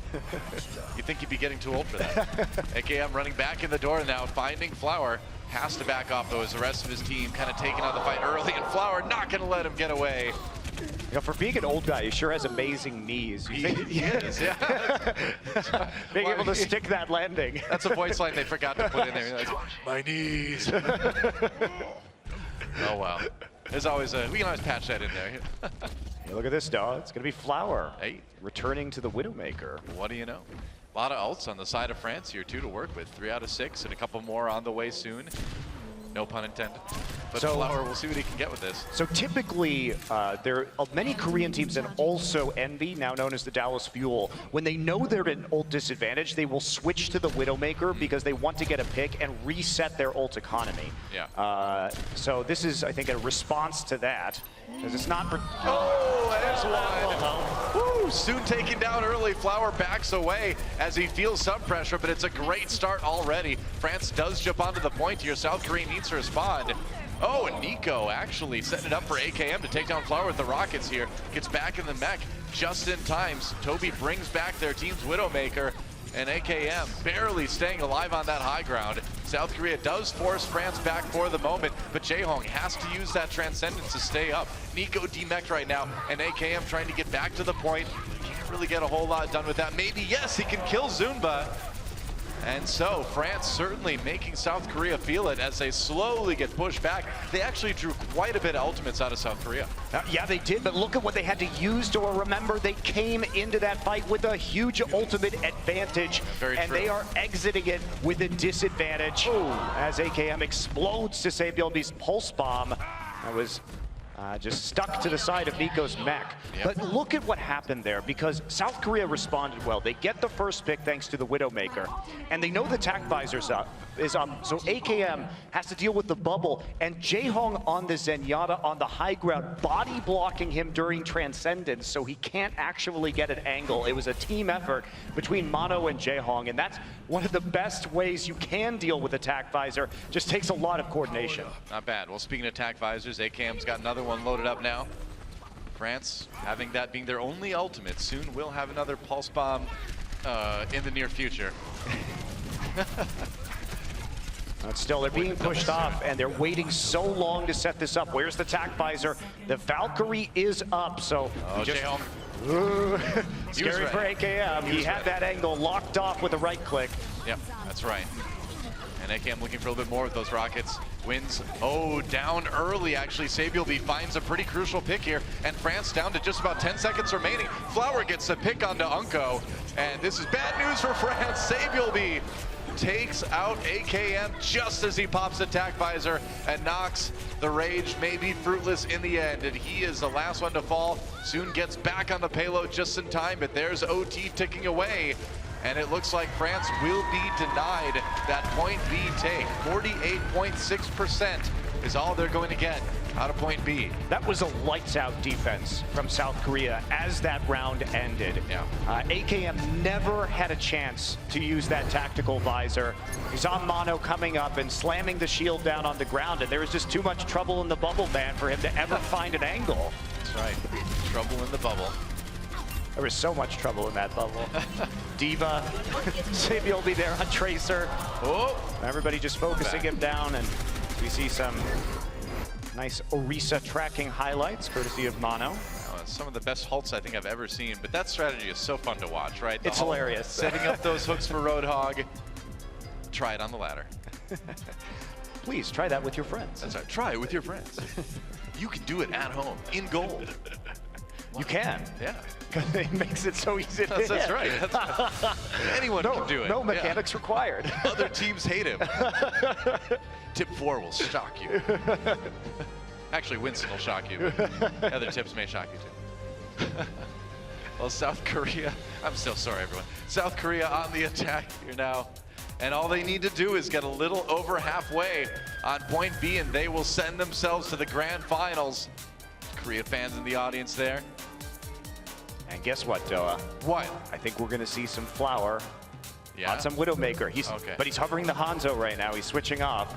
F: You'd think he'd be getting too old for that. AKM running back in the door now, finding Flower. Has to back off though as the rest of his team kind of taking on the fight early, and Flower not gonna let him get away.
M: You know, for being an old guy, he sure has amazing knees.
F: He is, yeah.
M: Being able to stick that landing.
F: That's a voice line they forgot to put in there. Like, my knees. Oh, wow. There's always we can always patch that in there.
M: Hey, look at this, dog. It's going to be Flower. Hey. Returning to the Widowmaker.
F: What do you know? A lot of ults on the side of France here, too, to work with. 3 out of 6, and a couple more on the way soon. No pun intended. But so, Flower, we'll see what he can get with this.
M: So typically, there are many Korean teams and also Envy, now known as the Dallas Fuel. When they know they're at an ult disadvantage, they will switch to the Widowmaker because they want to get a pick and reset their ult economy.
F: Yeah.
M: So this is, I think, a response to that. Because it's not...
F: Oh, there's one. Woo, soon taken down early. Flower backs away as he feels some pressure, but it's a great start already. France does jump onto the point here. South Korea needs to respond. Oh, and Nico actually setting it up for AKM to take down Flower with the rockets here. Gets back in the mech just in time. Toby brings back their team's Widowmaker, and AKM barely staying alive on that high ground. South Korea does force France back for the moment, but Jaehong has to use that Transcendence to stay up. Nico demeched right now, and AKM trying to get back to the point. Can't really get a whole lot done with that. Maybe, yes, he can kill Zunba. And so France certainly making South Korea feel it as they slowly get pushed back. They actually drew quite a bit of ultimates out of South Korea.
M: Yeah, they did, but look at what they had to use to remember. They came into that fight with a huge ultimate advantage, and they are exiting it with a disadvantage. As AKM explodes to save Yoldi's pulse bomb. That was just stuck to the side of Nico's mech. But look at what happened there, because South Korea responded well. They get the first pick thanks to the Widowmaker, and they know the tac visor's up. So AKM has to deal with the bubble, and Jaehong on the Zenyatta on the high ground, body blocking him during Transcendence, so he can't actually get an angle. It was a team effort between Mano and Jaehong, and that's one of the best ways you can deal with a tac visor. Just takes a lot of coordination.
F: Not bad. Well, speaking of tac visors, AKM's got another one loaded up now. France, having that being their only ultimate, soon will have another pulse bomb in the near future.
M: Still, they're being pushed off, and they're waiting so long to set this up. Where's the tac visor? The Valkyrie is up, so
F: Jaehong.
M: Scary for AKM. He had that angle locked off with a right click.
F: Yep, that's right. And AKM looking for a little bit more with those rockets. Wins. Oh, down early, actually. Sabielby finds a pretty crucial pick here, and France down to just about 10 seconds remaining. Flower gets the pick onto Unko, and this is bad news for France. Sabielby takes out AKM just as he pops the tac visor, and Nox, the rage may be fruitless in the end, and he is the last one to fall. Soon gets back on the payload just in time, but there's OT ticking away, and it looks like France will be denied that point B take. 48.6% is all they're going to get out of point B.
M: That was a lights out defense from South Korea as that round ended.
F: Yeah.
M: AKM never had a chance to use that tactical visor. He saw Mano coming up and slamming the shield down on the ground, and there was just too much trouble in the bubble, man, for him to ever find an angle.
F: That's right. Trouble in the bubble.
M: There was so much trouble in that bubble. Diva, Sabielby there on Tracer.
F: Oh,
M: everybody just focusing him down, and we see some nice Orisa tracking highlights, courtesy of Mano.
F: Some of the best halts I think I've ever seen, but that strategy is so fun to watch, right?
M: It's hilarious.
F: Setting up those hooks for Roadhog. Try it on the ladder.
M: Please, try that with your friends.
F: That's right, try it with your friends. You can do it at home, in gold.
M: You can.
F: Yeah.
M: It makes it so easy to hit.
F: That's right. Anyone can do it.
M: No mechanics required.
F: Other teams hate him. Tip 4 will shock you. Actually, Winston will shock you. Other tips may shock you too. Well, South Korea, I'm so sorry everyone. South Korea on the attack here now. And all they need to do is get a little over halfway on point B, and they will send themselves to the grand finals. Korea fans in the audience there.
M: And guess what, Doa?
F: What?
M: I think we're going to see some Flower
F: Yeah?
M: on some Widowmaker.
F: Okay.
M: But he's hovering the Hanzo right now. He's switching off.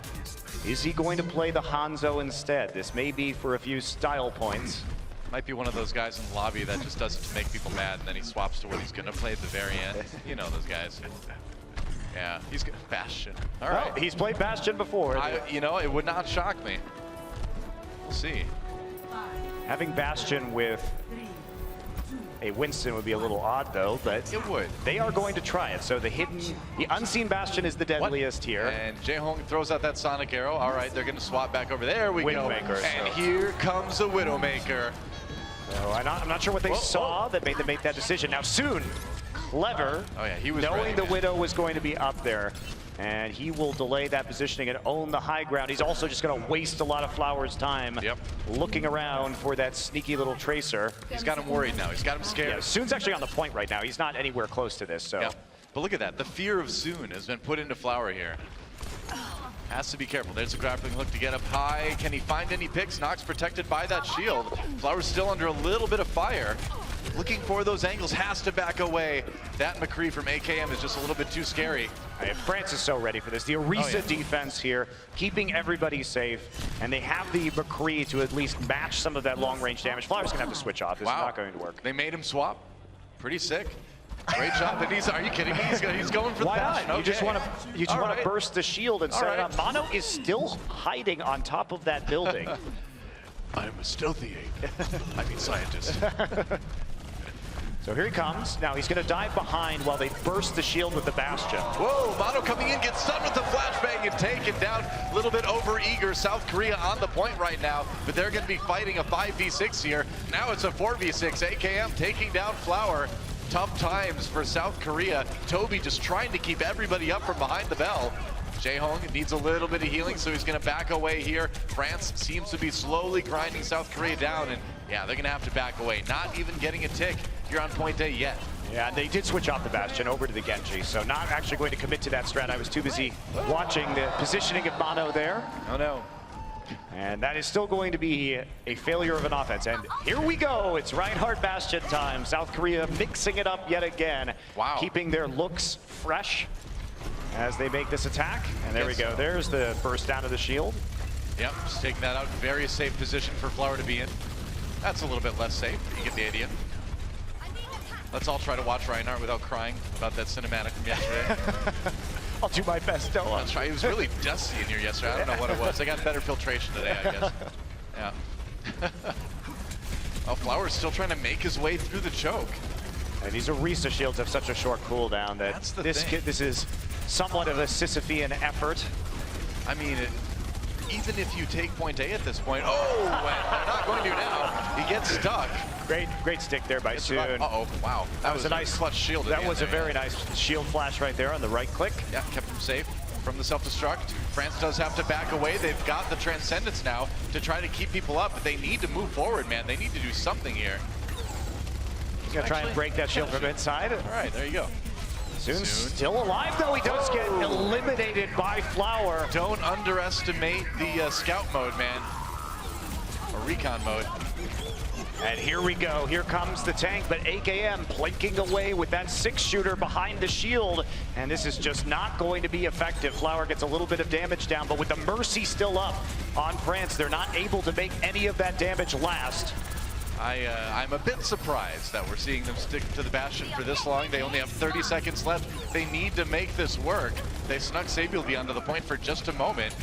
M: Is he going to play the Hanzo instead? This may be for a few style points.
F: Might be one of those guys in the lobby that just does it to make people mad, and then he swaps to what he's going to play at the very end. You know those guys. Yeah, he's Bastion. All right.
M: Well, he's played Bastion before.
F: You know, it would not shock me. We'll see.
M: Having Bastion with a Winston would be a little odd, though, but
F: it would.
M: They are going to try it. So the unseen Bastion is the deadliest here.
F: And Jae-Hong throws out that Sonic Arrow. All right, they're going to swap back over. There we go. And here comes a Widowmaker.
M: So I'm not sure what they saw that made them make that decision. Now, Soon, clever.
F: Oh, yeah, he was
M: knowing
F: ready,
M: the
F: man.
M: Widow was going to be up there. And he will delay that positioning and own the high ground. He's also just going to waste a lot of Flower's time looking around for that sneaky little Tracer.
F: He's got him worried now. He's got him scared.
M: Yeah, Soon's actually on the point right now. He's not anywhere close to this. So.
F: Yeah. But look at that. The fear of Soon has been put into Flower here. Has to be careful. There's a grappling hook to get up high. Can he find any picks? Nox protected by that shield. Flower's still under a little bit of fire. Looking for those angles, has to back away. That McCree from AKM is just a little bit too scary.
M: France is so ready for this. The Orisa defense here, keeping everybody safe, and they have the McCree to at least match some of that long-range damage. Flower's gonna have to switch off. This is not going to work.
F: They made him swap. Pretty sick. Great job. And are you kidding me? He's going for the Bastion.
M: Okay. You just want to
F: Right.
M: burst the shield and set it up. Mono is still hiding on top of that building.
F: I'm a stealthy ape. I mean scientist.
M: So here he comes. Now he's going to dive behind while they burst the shield with the Bastion.
F: Whoa, Mono coming in, gets stunned with the flashbang and taken down. A little bit over-eager. South Korea on the point right now, but they're going to be fighting a 5v6 here. Now it's a 4v6. AKM taking down Flower. Tough times for South Korea. Toby just trying to keep everybody up from behind the bell. Jae-Hong needs a little bit of healing, so he's going to back away here. France seems to be slowly grinding South Korea down, and yeah, they're going to have to back away. Not even getting a tick here on point A yet.
M: Yeah, and they did switch off the Bastion over to the Genji, so not actually going to commit to that strat. I was too busy watching the positioning of Mono there.
F: Oh no.
M: And that is still going to be a failure of an offense. And here we go. It's Reinhardt Bastion time. South Korea mixing it up yet again.
F: Wow.
M: Keeping their looks fresh as they make this attack. And there we go. There's the burst down of the shield.
F: Yep, just taking that out. Very safe position for Flower to be in. That's a little bit less safe, but you get the idea. Let's all try to watch Reinhardt without crying about that cinematic from yesterday.
M: I'll do my best, Doa.
F: I'll try. It was really dusty in here yesterday. I don't know what it was. I got better filtration today, I guess. Yeah. Oh, Flower's still trying to make his way through the choke.
M: And these Orisa shields have such a short cooldown that this is somewhat of a Sisyphean effort.
F: I mean, even if you take point A at this point, oh, they're not going to now. He gets stuck.
M: Great stick there by Soon.
F: Uh-oh, wow. That was a nice clutch shield.
M: That was a very nice shield flash right there on the right click.
F: Yeah, kept him safe from the self-destruct. France does have to back away. They've got the Transcendence now to try to keep people up, but they need to move forward, man. They need to do something here.
M: He's going to try and break that shield from inside.
F: All right, there you go.
M: Soon's still alive, though. He does get eliminated by Flower.
F: Don't underestimate the scout mode, man. Or recon mode.
M: And here we go. Here comes the tank, but AKM plinking away with that 6-shooter behind the shield. And this is just not going to be effective. Flower gets a little bit of damage down, but with the Mercy still up on France, they're not able to make any of that damage last.
F: I'm a bit surprised that we're seeing them stick to the Bastion for this long. They only have 30 seconds left. They need to make this work. They snuck Sabiel beyond to the point for just a moment.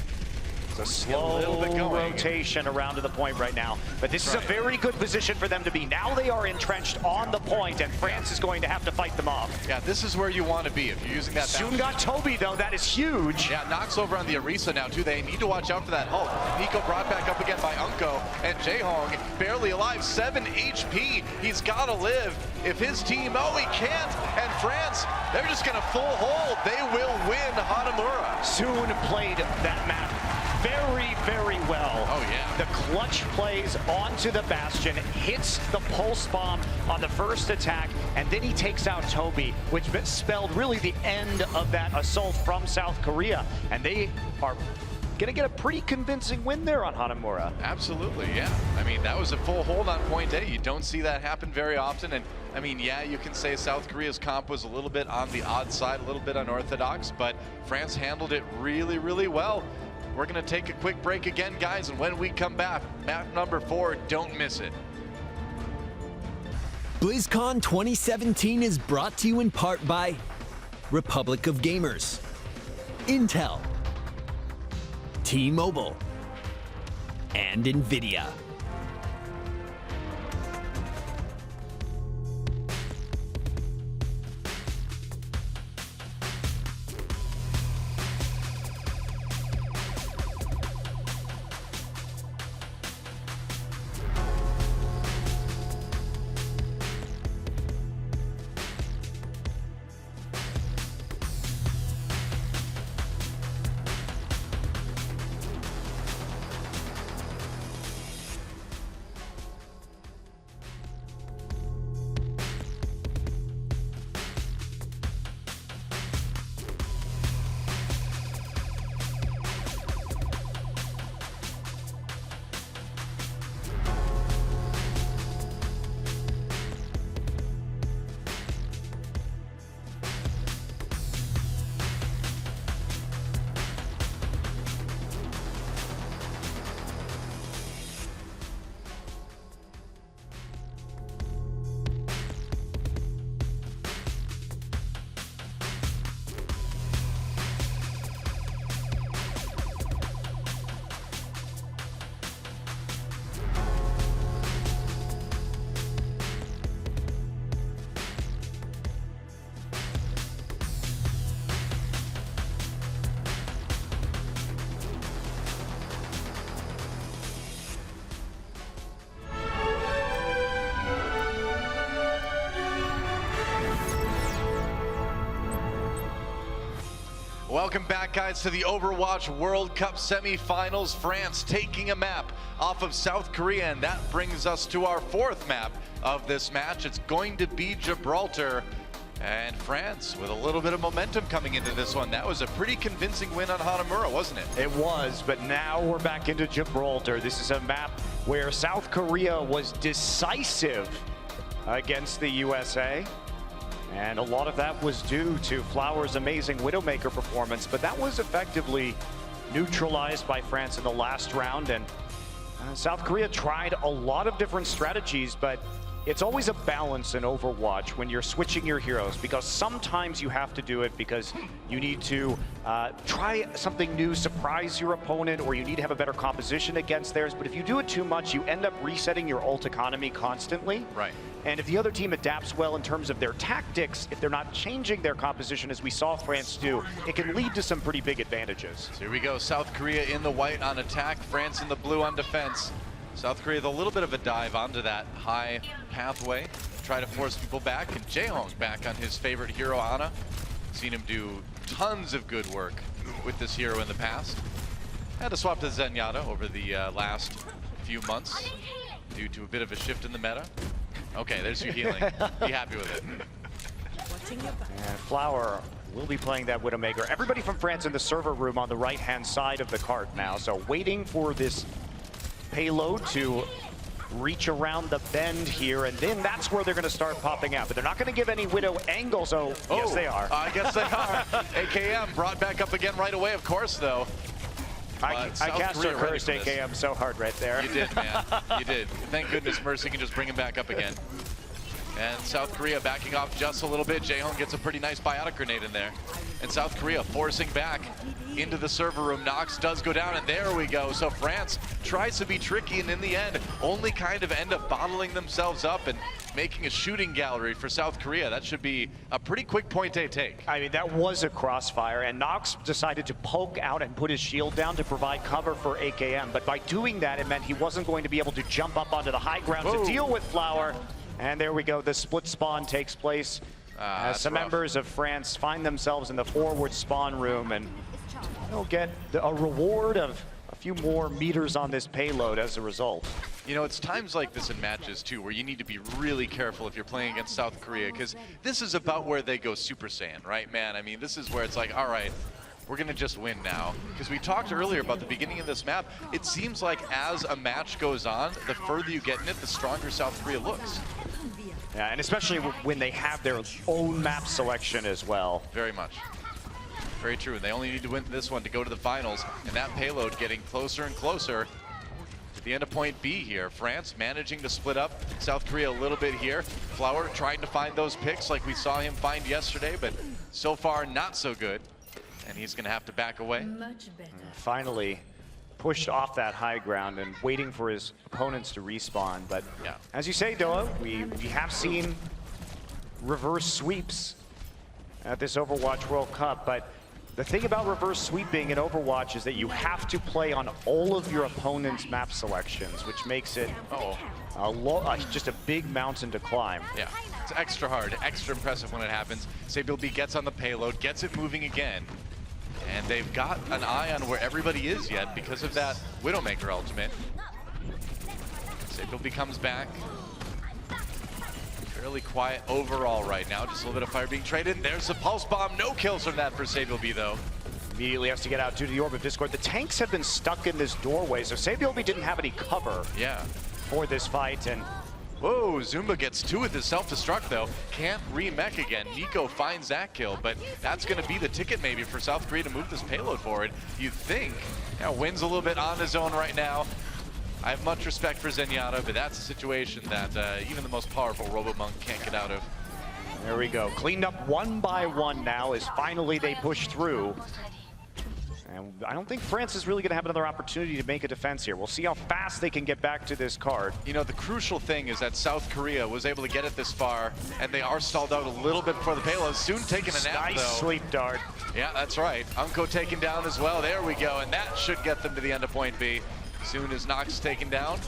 M: It's a slow rotation around to the point right now. But this is a very good position for them to be. Now they are entrenched on the point, and France is going to have to fight them off.
F: Yeah, this is where you want to be if you're using that.
M: Soon got Toby, though. That is huge.
F: Yeah, Nox over on the Orisa now, too. They need to watch out for that Hulk. Nico brought back up again by Unko, and Jae-Hong barely alive, 7 HP. He's got to live. If his team, oh, he can't. And France, they're just going to full hold. They will win Hanamura.
M: Soon played that map very, very well.
F: Oh, yeah.
M: The clutch plays onto the Bastion, hits the pulse bomb on the first attack, and then he takes out Toby, which spelled really the end of that assault from South Korea. And they are gonna get a pretty convincing win there on Hanamura.
F: Absolutely, yeah. I mean, that was a full hold on point A. You don't see that happen very often. And I mean, yeah, you can say South Korea's comp was a little bit on the odd side, a little bit unorthodox, but France handled it really, really well. We're gonna take a quick break again, guys, and when we come back, map number 4, don't miss it.
N: BlizzCon 2017 is brought to you in part by Republic of Gamers, Intel, T-Mobile, and NVIDIA.
F: Welcome back, guys, to the Overwatch World Cup semifinals. France taking a map off of South Korea, and that brings us to our 4th map of this match. It's going to be Gibraltar, and France with a little bit of momentum coming into this one. That was a pretty convincing win on Hanamura, wasn't it?
M: It was, but now we're back into Gibraltar. This is a map where South Korea was decisive against the USA. And a lot of that was due to Flower's amazing Widowmaker performance, but that was effectively neutralized by France in the last round. And South Korea tried a lot of different strategies, but it's always a balance in Overwatch when you're switching your heroes, because sometimes you have to do it because you need to try something new, surprise your opponent, or you need to have a better composition against theirs. But if you do it too much, you end up resetting your ult economy constantly.
F: Right.
M: And if the other team adapts well in terms of their tactics, if they're not changing their composition as we saw France do, it can lead to some pretty big advantages.
F: So here we go, South Korea in the white on attack, France in the blue on defense. South Korea with a little bit of a dive onto that high pathway, try to force people back, and Jaehong's back on his favorite hero, Ana. Seen him do tons of good work with this hero in the past. Had to swap to Zenyatta over the last few months due to a bit of a shift in the meta. Okay, there's your healing. Be happy with it.
M: And Flower will be playing that Widowmaker. Everybody from France in the server room on the right-hand side of the cart now, so waiting for this payload to reach around the bend here, and then that's where they're going to start popping out. But they're not going to give any Widow angles. Oh, yes, they are.
F: I guess they are. AKM brought back up again right away, of course, though.
M: I cast her cursed AKM so hard right there.
F: You did, man. You did. Thank goodness Mercy can just bring him back up again. And South Korea backing off just a little bit. Jaehong gets a pretty nice biotic grenade in there. And South Korea forcing back into the server room. Nox does go down, and there we go. So France tries to be tricky, and in the end, only kind of end up bottling themselves up and making a shooting gallery for South Korea. That should be a pretty quick point A take.
M: I mean, that was a crossfire, and Nox decided to poke out and put his shield down to provide cover for AKM. But by doing that, it meant he wasn't going to be able to jump up onto the high ground to deal with Flower. And there we go, the split spawn takes place as some members of France find themselves in the forward spawn room, and they'll get a reward of a few more meters on this payload as a result.
F: You know, it's times like this in matches too where you need to be really careful if you're playing against South Korea, because this is about where they go Super Saiyan, right, man? I mean, this is where it's like, all right, we're going to just win now. Because we talked earlier about the beginning of this map. It seems like as a match goes on, the further you get in it, the stronger South Korea looks.
M: Yeah, and especially when they have their own map selection as well.
F: Very much. Very true. And they only need to win this one to go to the finals. And that payload getting closer and closer to the end of point B here. France managing to split up South Korea a little bit here. Flower trying to find those picks like we saw him find yesterday, but so far not so good. And he's going to have to back away.
M: Finally pushed off that high ground and waiting for his opponents to respawn. But
F: yeah,
M: as you say, Doa, we have seen reverse sweeps at this Overwatch World Cup. But the thing about reverse sweeping in Overwatch is that you have to play on all of your opponent's map selections, which makes it just a big mountain to climb.
F: Yeah, it's extra hard, extra impressive when it happens. SaBLB gets on the payload, gets it moving again. And they've got an eye on where everybody is yet because of that Widowmaker ultimate. SaBLB comes back. Fairly quiet overall right now. Just a little bit of fire being traded. There's the pulse bomb. No kills from that for SaBLB though.
M: Immediately has to get out to the orb of Discord. The tanks have been stuck in this doorway, so SaBLB didn't have any cover for this fight. And
F: whoa, Zumba gets 2 with his self-destruct though. Can't re-mech again. Nico finds that kill, but that's gonna be the ticket maybe for South Korea to move this payload forward. You think. Now wins a little bit on his own right now. I have much respect for Zenyatta, but that's a situation that even the most powerful RoboMonk can't get out of.
M: There we go. Cleaned up one by one now as finally they push through. And I don't think France is really going to have another opportunity to make a defense here. We'll see how fast they can get back to this card.
F: You know, the crucial thing is that South Korea was able to get it this far, and they are stalled out a little bit before the payload. Soon taking a nap,
M: nice
F: though.
M: Sleep dart.
F: Yeah, that's right. Unko taken down as well. There we go, and that should get them to the end of point B. Soon as Nox is taken down.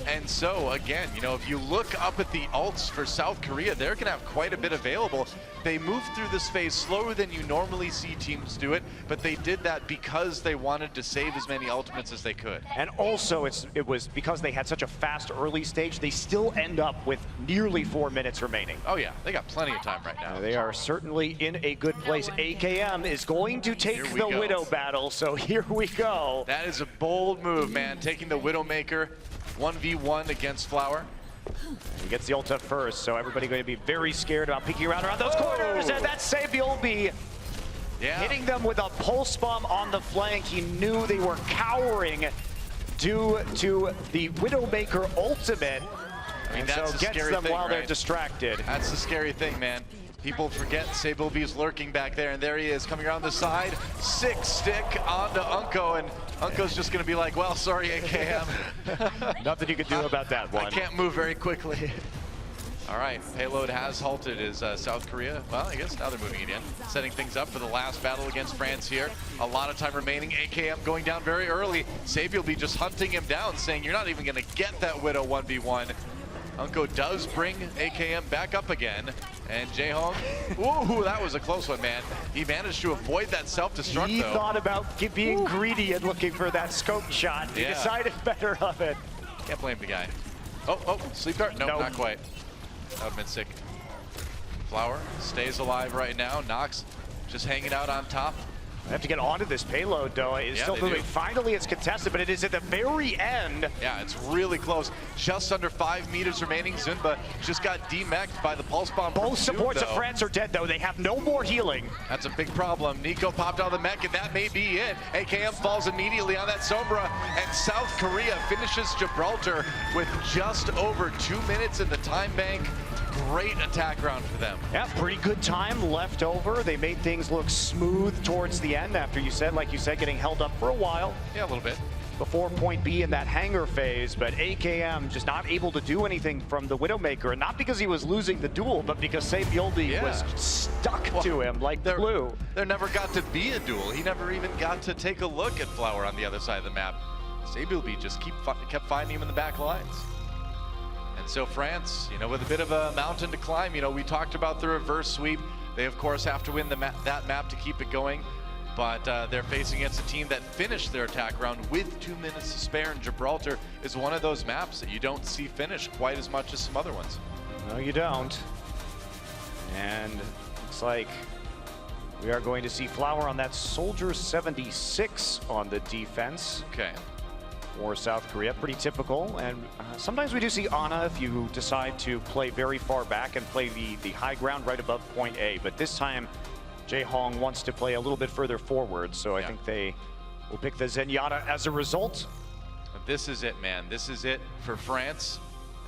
F: And so, again, you know, if you look up at the ults for South Korea, they're going to have quite a bit available. They moved through this phase slower than you normally see teams do it, but they did that because they wanted to save as many ultimates as they could.
M: And also, it was because they had such a fast early stage, they still end up with nearly 4 minutes remaining.
F: Oh yeah, they got plenty of time right now.
M: They are certainly in a good place. AKM is going to take the Widow battle, so here we go.
F: That is a bold move, man, taking the Widowmaker 1v1 against Flower.
M: He gets the ult up first, so everybody going to be very scared about peeking around those corners, and that SaBLB hitting them with a pulse bomb on the flank. He knew they were cowering due to the Widowmaker ultimate, and so gets them while they're distracted.
F: That's the scary thing, man. People forget SaBLB is lurking back there, and there he is coming around the side. 6-stick onto Unko, and Unko's just going to be like, well, sorry, AKM.
M: Nothing you can do about that one.
F: I can't move very quickly. All right, payload has halted is South Korea. Well, I guess now they're moving again. Setting things up for the last battle against France here. A lot of time remaining. AKM going down very early. SaBLB just hunting him down, saying you're not even going to get that Widow 1v1. Unko does bring AKM back up again. And Jaehong, whoa, that was a close one, man. He managed to avoid that self-destruct,
M: He thought about being greedy and looking for that scope shot. He decided better of it.
F: Can't blame the guy. Oh, sleep dart? No, not quite. That would have been sick. Flower stays alive right now. Nox just hanging out on top.
M: They have to get onto this payload, though. It's still moving. Finally, it's contested, but it is at the very end.
F: Yeah, it's really close. Just under 5 meters remaining. Zunba just got demeched by the pulse bomb.
M: Both supports of France are dead, though. They have no more healing.
F: That's a big problem. Nico popped out of the mech, and that may be it. AKM falls immediately on that Sombra, and South Korea finishes Gibraltar with just over 2 minutes in the time bank. Great attack round for them.
M: Yeah, pretty good time left over. They made things look smooth towards the end after like you said, getting held up for a while.
F: Yeah, a little bit.
M: Before point B in that hangar phase, but AKM just not able to do anything from the Widowmaker, and not because he was losing the duel, but because SaBLB was stuck to him like glue.
F: There never got to be a duel. He never even got to take a look at Flower on the other side of the map. SaBLB just kept finding him in the back lines. And so France, you know, with a bit of a mountain to climb, you know, we talked about the reverse sweep. They, of course, have to win that map to keep it going. But they're facing against a team that finished their attack round with 2 minutes to spare, and Gibraltar is one of those maps that you don't see finish quite as much as some other ones.
M: No, you don't. And looks like We are going to see Flower on that Soldier 76 on the defense.
F: Okay.
M: For South Korea, pretty typical. And sometimes we do see Ana if you decide to play very far back and play the high ground right above point A. But this time, Jae Hong wants to play a little bit further forward. So I think they will pick the Zenyatta as a result.
F: This is it, man. This is it for France.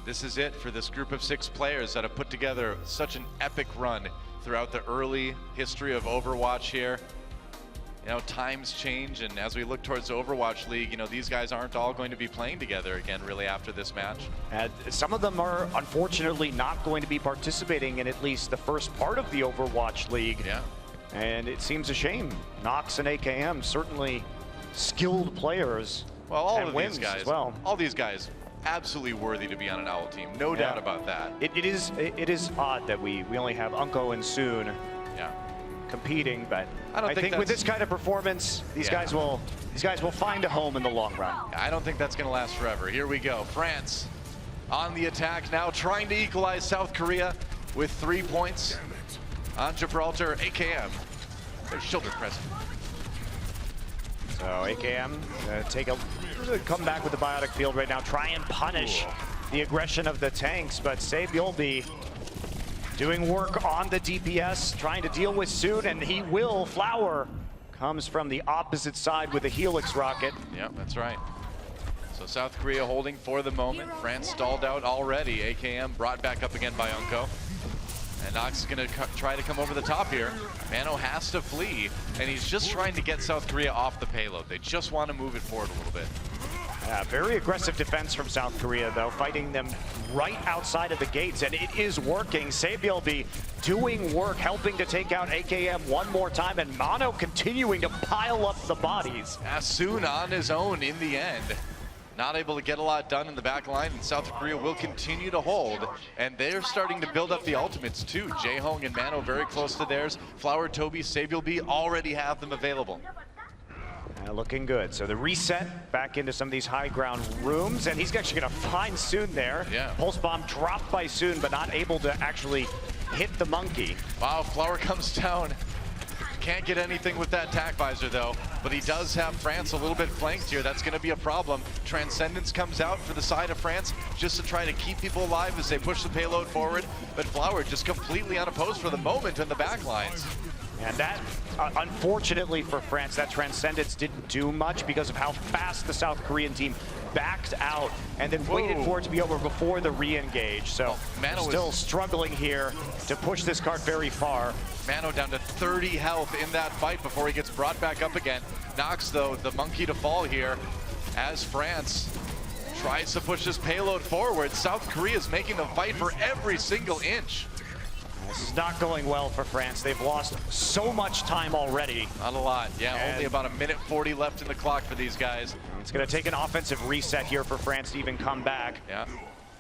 F: This is it for this group of 6 players that have put together such an epic run throughout the early history of Overwatch here. You know, times change, and as we look towards the Overwatch League, you know, these guys aren't all going to be playing together again really after this match.
M: And some of them are unfortunately not going to be participating in at least the first part of the Overwatch League.
F: Yeah.
M: And it seems a shame. Nox and AKM, certainly skilled players.
F: Well, all
M: and
F: of
M: wins
F: these guys,
M: as well.
F: all these guys, absolutely worthy to be on an Owl team. No doubt about that.
M: It is odd that we only have Unko and Soon competing, but I think with this kind of performance, these guys will find a home in the long run.
F: I don't think that's going to last forever. Here we go. France on the attack now, trying to equalize South Korea with 3 points on Gibraltar. AKM, their shoulder press.
M: So AKM come back with the biotic field right now, try and punish the aggression of the tanks, but Saebyulbi doing work on the DPS, trying to deal with Soon, and he will. Flower comes from the opposite side with a Helix rocket.
F: Yep, that's right. So South Korea holding for the moment. France stalled out already. AKM brought back up again by Unko. And Nox is going to try to come over the top here. Mano has to flee, and he's just trying to get South Korea off the payload. They just want to move it forward a little bit.
M: Very aggressive defense from South Korea, though, fighting them right outside of the gates, and it is working. Saebyulbi doing work, helping to take out AKM one more time, and Mano continuing to pile up the bodies.
F: Soon on his own in the end. Not able to get a lot done in the back line, and South Korea will continue to hold. And they're starting to build up the ultimates too. Jae Hong and Mano very close to theirs. Flower, Toby, Saebyulbi already have them available.
M: Looking good. So the reset back into some of these high ground rooms, and he's actually going to find Soon there.
F: Yeah.
M: Pulse bomb dropped by Soon, but not able to actually hit the monkey.
F: Wow, Flower comes down. Can't get anything with that tack visor though, but he does have France a little bit flanked here. That's going to be a problem. Transcendence comes out for the side of France just to try to keep people alive as they push the payload forward, but Flower just completely unopposed for the moment in the back lines.
M: And that, unfortunately for France, that Transcendence didn't do much because of how fast the South Korean team backed out and then waited for it to be over before the re-engage. So
F: Mano
M: still struggling here to push this card very far.
F: Mano down to 30 health in that fight before he gets brought back up again. Nox, though, the monkey to fall here as France tries to push this payload forward. South Korea is making them fight for every single inch.
M: This is not going well for France. They've lost so much time already.
F: Not a lot, yeah, and only about 1:40 left in the clock for these guys.
M: It's going to take an offensive reset here for France to even come back.
F: Yeah.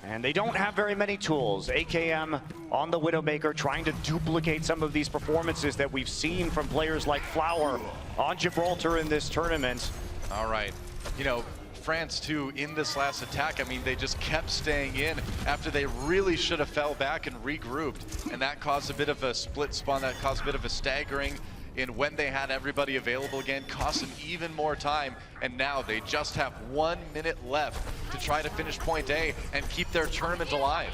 M: And they don't have very many tools. AKM on the Widowmaker trying to duplicate some of these performances that we've seen from players like Flower on Gibraltar in this tournament.
F: All right, you know, France too in this last attack, I mean, they just kept staying in after they really should have fell back and regrouped, and that caused a bit of a split spawn, that caused a bit of a staggering in when they had everybody available again, cost them even more time, and now they just have 1 minute left to try to finish point A and keep their tournament alive.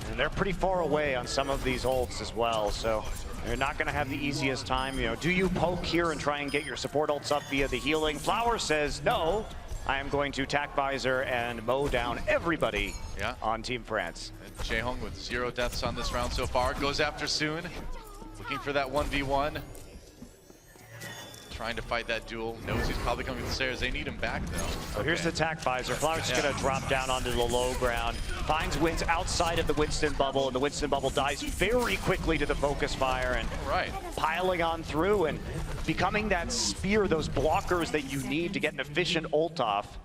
M: And they're pretty far away on some of these ults as well, so they're not going to have the easiest time. You know, do you poke here and try and get your support ults up via the healing? Flower says no. I am going to tack visor and mow down everybody on Team France.
F: And Jae Hong with 0 deaths on this round so far, goes after Soon, looking for that 1v1. Trying to fight that duel, knows he's probably coming to the stairs. They need him back though.
M: So here's the tack visor. Flower's just gonna drop down onto the low ground, finds Wins outside of the Winston bubble, and the Winston bubble dies very quickly to the focus fire, and piling on through and becoming that spear, those blockers that you need to get an efficient ult off.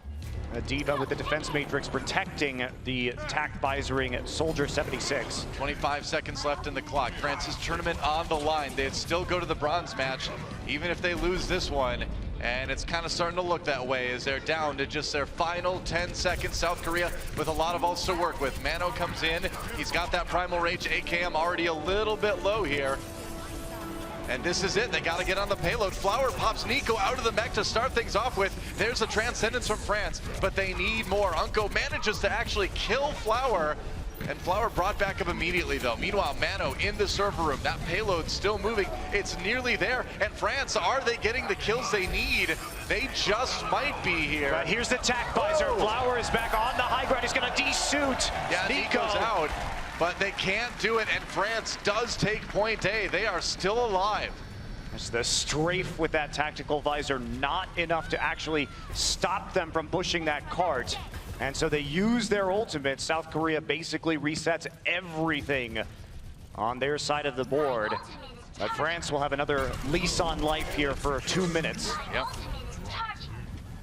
M: D.Va with the defense matrix protecting the tack visoring Soldier 76.
F: 25 seconds left in the clock. France's tournament on the line. They'd still go to the bronze match, even if they lose this one. And it's kind of starting to look that way as they're down to just their final 10 seconds. South Korea with a lot of ults to work with. Mano comes in. He's got that primal rage. AKM already a little bit low here. And this is it. They got to get on the payload. Flower pops Nico out of the mech to start things off with. There's a Transcendence from France, but they need more. Unko manages to actually kill Flower. And Flower brought back up immediately, though. Meanwhile, Mano in the server room. That payload still moving. It's nearly there. And France, are they getting the kills they need? They just might be here.
M: But here's the tack visor. Oh. Flower is back on the high ground. He's going to de-suit.
F: Yeah, Nico's out. But they can't do it, and France does take point A. They are still alive.
M: There's the strafe with that tactical visor, not enough to actually stop them from pushing that cart. And so they use their ultimate. South Korea basically resets everything on their side of the board. But France will have another lease on life here for 2 minutes.
F: Yep.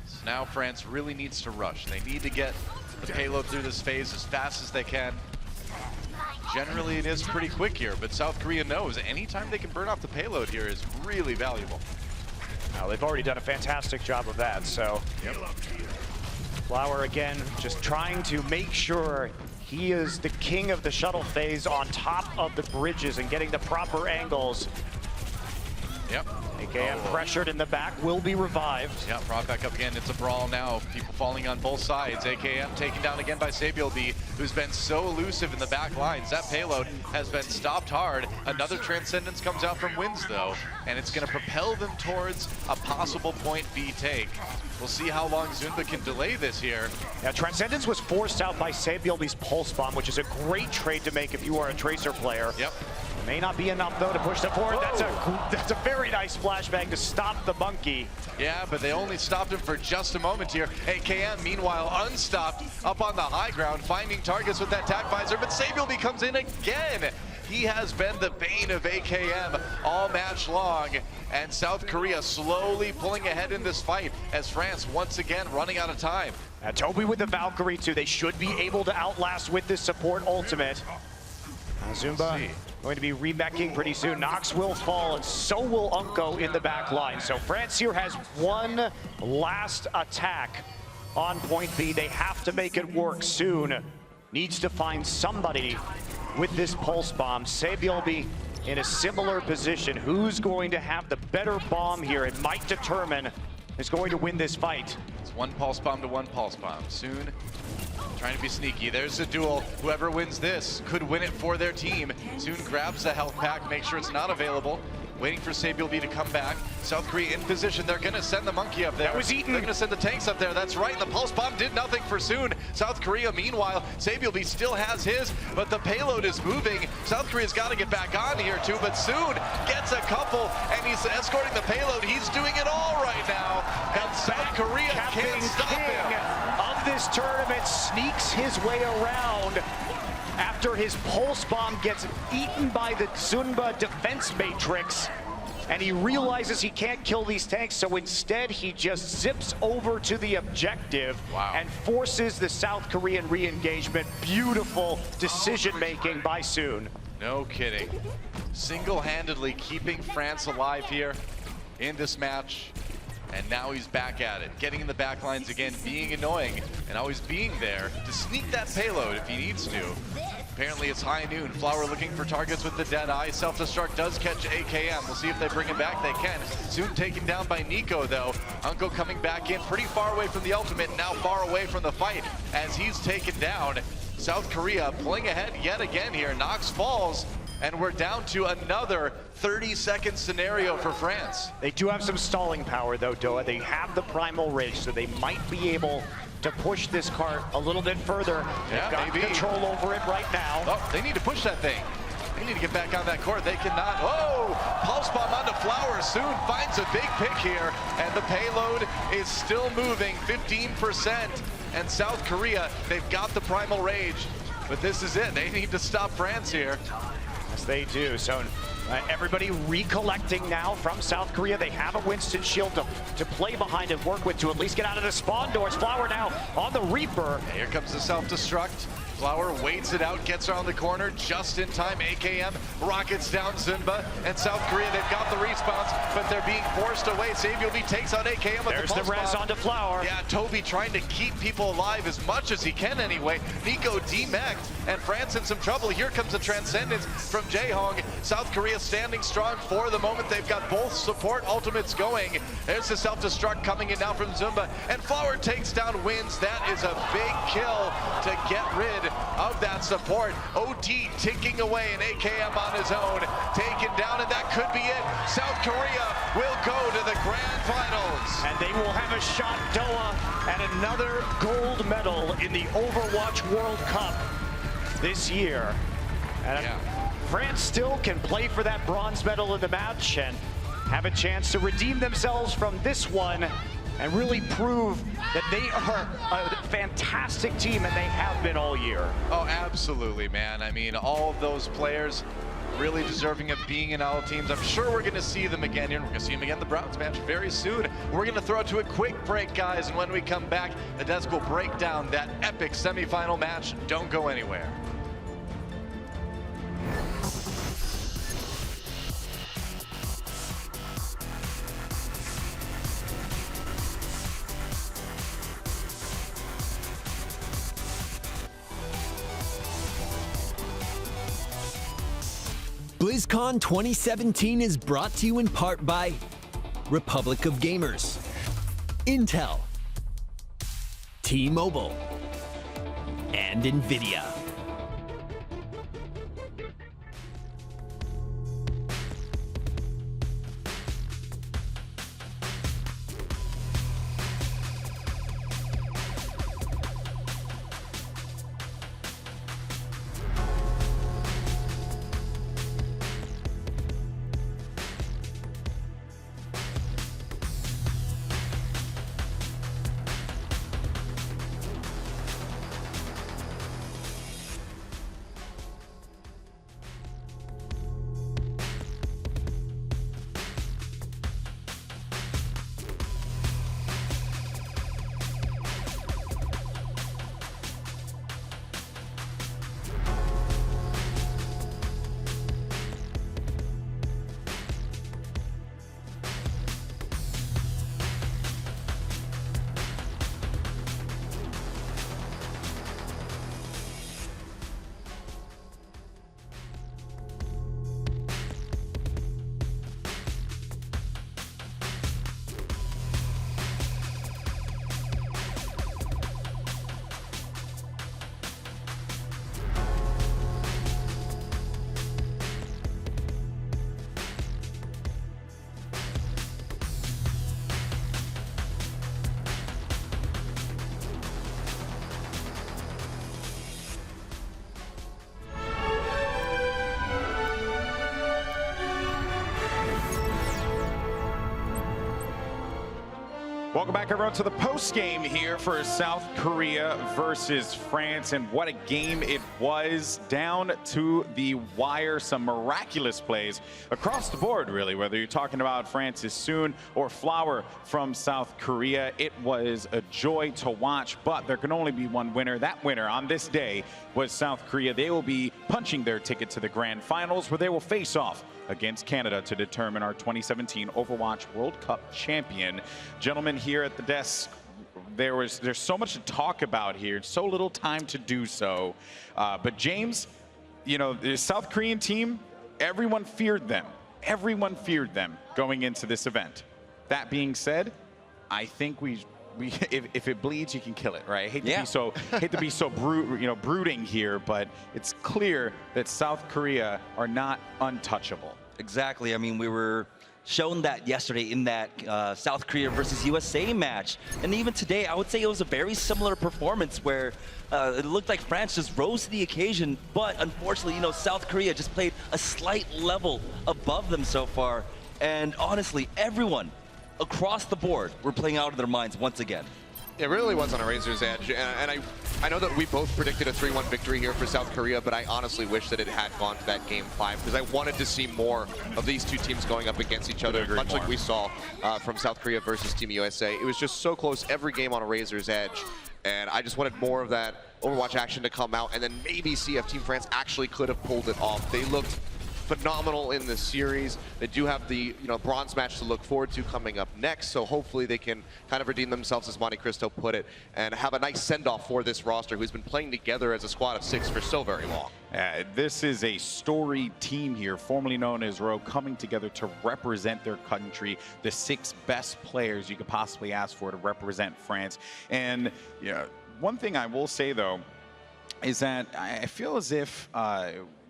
F: So now France really needs to rush. They need to get the payload through this phase as fast as they can. Generally, it is pretty quick here, but South Korea knows anytime they can burn off the payload here is really valuable.
M: Now, they've already done a fantastic job of that, so. Yep. Flower again, just trying to make sure he is the king of the shuttle phase on top of the bridges and getting the proper angles.
F: Yep.
M: AKM pressured in the back, will be revived.
F: Yeah, brought back up again. It's a brawl now. People falling on both sides. AKM taken down again by Sabielby, who's been so elusive in the back lines. That payload has been stopped hard. Another Transcendence comes out from Wins, though, and it's going to propel them towards a possible point B take. We'll see how long Zunba can delay this here.
M: Now, Transcendence was forced out by Sabielby's Pulse Bomb, which is a great trade to make if you are a Tracer player.
F: Yep.
M: May not be enough, though, to push them forward. That's a very nice flashbang to stop the monkey.
F: Yeah, but they only stopped him for just a moment here. AKM, meanwhile, unstopped, up on the high ground, finding targets with that tack visor, but Sabielby comes in again. He has been the bane of AKM all match long, and South Korea slowly pulling ahead in this fight as France once again running out of time.
M: Now, Toby with the Valkyrie, too. They should be able to outlast with this support ultimate. Zunba going to be remecking pretty soon. Nox will fall, and so will Unko in the back line. So France here has one last attack on point B. They have to make it work soon. Needs to find somebody with this pulse bomb. Sabielby in a similar position. Who's going to have the better bomb here? It might determine who's going to win this fight.
F: It's one pulse bomb to one pulse bomb. Soon, trying to be sneaky. There's a duel. Whoever wins this could win it for their team. Soon grabs the health pack, make sure it's not available. Waiting for Sabielby to come back. South Korea in position. They're going to send the monkey up there.
M: That was eaten.
F: They're going to send the tanks up there. That's right. The pulse bomb did nothing for Soon. South Korea, meanwhile, Sabielby still has his, but the payload is moving. South Korea's got to get back on here too, but Soon gets a couple, and he's escorting the payload. He's doing it all right now, and South Korea can't stop him.
M: Of this tournament sneaks his way around after his pulse bomb gets eaten by the Zunba defense matrix, and he realizes he can't kill these tanks, so instead he just zips over to the objective and forces the South Korean re-engagement. Beautiful decision-making by Soon.
F: No kidding. Single-handedly keeping France alive here in this match. And now he's back at it, getting in the back lines again, being annoying, and always being there to sneak that payload if he needs to. Apparently it's high noon. Flower looking for targets with the dead eye. Self-destruct does catch AKM. We'll see if they bring him back. They can. Soon taken down by Nico, though. Unko coming back in pretty far away from the ultimate, now far away from the fight as he's taken down. South Korea pulling ahead yet again here. Nox falls, and we're down to another 30-second scenario for France.
M: They do have some stalling power, though, Doa. They have the Primal Ridge, so they might be able to push this cart a little bit further.
F: Yeah,
M: They've got
F: maybe
M: control over it right now.
F: Oh, they need to push that thing. They need to get back on that court. They cannot. Whoa! Pulse bomb onto Flower. Soon finds a big pick here, and the payload is still moving, 15%. And South Korea, they've got the Primal Rage, but this is it. They need to stop France here.
M: Yes, they do. So everybody recollecting now from South Korea. They have a Winston shield to play behind and work with to at least get out of the spawn doors. Flower now on the Reaper.
F: Here comes the self-destruct. Flower waits it out, gets around the corner just in time. AKM rockets down Zunba, and South Korea, they've got the respawns, but they're being forced away. Saviolby takes out AKM with
M: There's
F: the
M: the res onto Flower.
F: Yeah, Toby trying to keep people alive as much as he can anyway. Nico demeched, and France in some trouble. Here comes a Transcendence from Jaehong. South Korea standing strong for the moment. They've got both support ultimates going. There's the self-destruct coming in now from Zunba, and Flower takes down Wins. That is a big kill to get rid of that support. OT ticking away, and AKM on his own, taken down, and that could be it. South Korea will go to the grand finals.
M: And they will have a shot, Doha, at another gold medal in the Overwatch World Cup this year. And France still can play for that bronze medal in the match and have a chance to redeem themselves from this one and really prove that they are a fantastic team, and they have been all year.
F: Oh, absolutely, man. I mean, all of those players really deserving of being in all teams. I'm sure we're going to see them again here. We're going to see them again in the Browns match very soon. We're going to throw it to a quick break, guys, and when we come back, the desk will break down that epic semifinal match. Don't go anywhere.
N: BlizzCon 2017 is brought to you in part by Republic of Gamers, Intel, T-Mobile, and NVIDIA.
J: Welcome back, everyone, to the post game here for South Korea versus France. And what a game it was, down to the wire. Some miraculous plays across the board, really, whether you're talking about Francis Soon or Flower from South Korea. It was a joy to watch, but there can only be one winner. That winner on this day was South Korea. They will be punching their ticket to the grand finals, where they will face off against Canada to determine our 2017 Overwatch World Cup champion. Gentlemen, here at the desk, there's so much to talk about here, so little time to do so. But James, you know, the South Korean team, everyone feared them. Everyone feared them going into this event. That being said, I think if it bleeds, you can kill it, right? I hate to be so brooding here, but it's clear that South Korea are not untouchable.
L: Exactly. I mean, we were shown that yesterday in that South Korea versus USA match, and even today, I would say it was a very similar performance where it looked like France just rose to the occasion, but unfortunately, you know, South Korea just played a slight level above them so far, and honestly, everyone across the board were playing out of their minds once again.
K: It really was on a razor's edge, and I know that we both predicted a 3-1 victory here for South Korea, but I honestly wish that it had gone to that Game 5, because I wanted to see more of these two teams going up against each other, much like we saw from South Korea versus Team USA. It was just so close, every game on a razor's edge, and I just wanted more of that Overwatch action to come out, and then maybe see if Team France actually could have pulled it off. They looked phenomenal in this series. They do have the bronze match to look forward to coming up next, so hopefully they can kind of redeem themselves, as Monte Cristo put it, and have a nice send-off for this roster who's been playing together as a squad of 6 for so very long.
J: This is a storied team here, formerly known as Row, coming together to represent their country, the 6 best players you could possibly ask for to represent France. And one thing I will say, though, is that I feel as if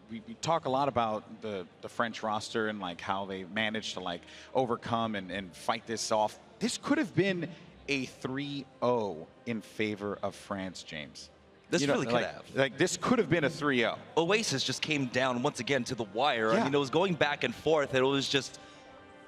J: we talk a lot about the French roster and like how they managed to like overcome and fight this off. This could have been a 3-0 in favor of France, James.
L: This really could have.
J: Like this could have been a 3-0.
L: Oasis just came down once again to the wire.
J: Yeah.
L: I mean, it was going back and forth. And it was just,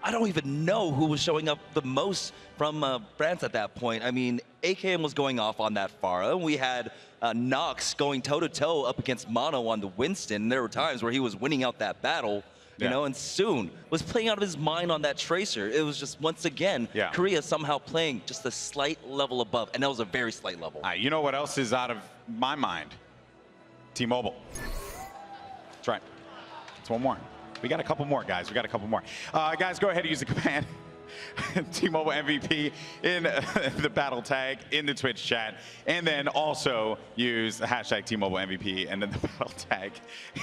L: I don't even know who was showing up the most from France at that point. I mean, AKM was going off on that far. We had Nox going toe-to-toe up against Mono on the Winston. And there were times where he was winning out that battle, you know, and Soon was playing out of his mind on that Tracer. It was just, once again, Korea somehow playing just a slight level above, and that was a very slight level.
J: You know what else is out of my mind? T-Mobile. That's right. It's one more. We got a couple more, guys. We got a couple more. Guys, go ahead and use the command T-Mobile MVP in the battle tag in the Twitch chat, and then also use the hashtag T-Mobile MVP and then the battle tag.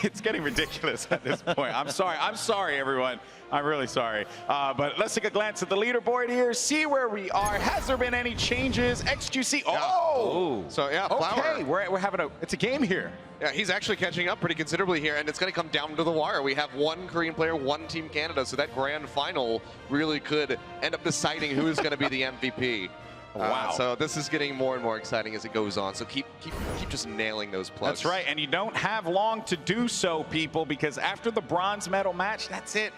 J: It's getting ridiculous at this point. I'm sorry, everyone. I'm really sorry. But let's take a glance at the leaderboard here, see where we are. Has there been any changes? XQC. Oh!
K: So, yeah, Flower.
J: Okay, we're having it's a game here.
K: Yeah, he's actually catching up pretty considerably here, and it's going to come down to the wire. We have one Korean player, one Team Canada, so that grand final really could end up deciding who is going to be the MVP.
J: Wow.
K: So this is getting more and more exciting as it goes on. So keep just nailing those plugs.
J: That's right, and you don't have long to do so, people, because after the bronze medal match, that's it.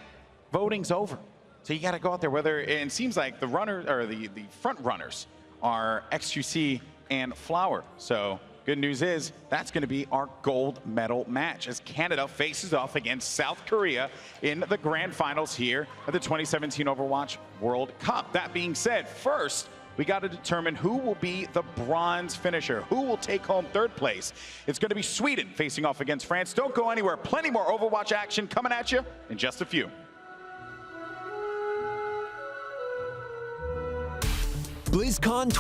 J: Voting's over. So you got to go out there. Whether it seems like the runner or the front runners are XQC and Flower. So good news is that's going to be our gold medal match as Canada faces off against South Korea in the grand finals here at the 2017 Overwatch World Cup. That being said, first, we got to determine who will be the bronze finisher, who will take home third place. It's going to be Sweden facing off against France. Don't go anywhere. Plenty more Overwatch action coming at you in just a few.
N: BlizzCon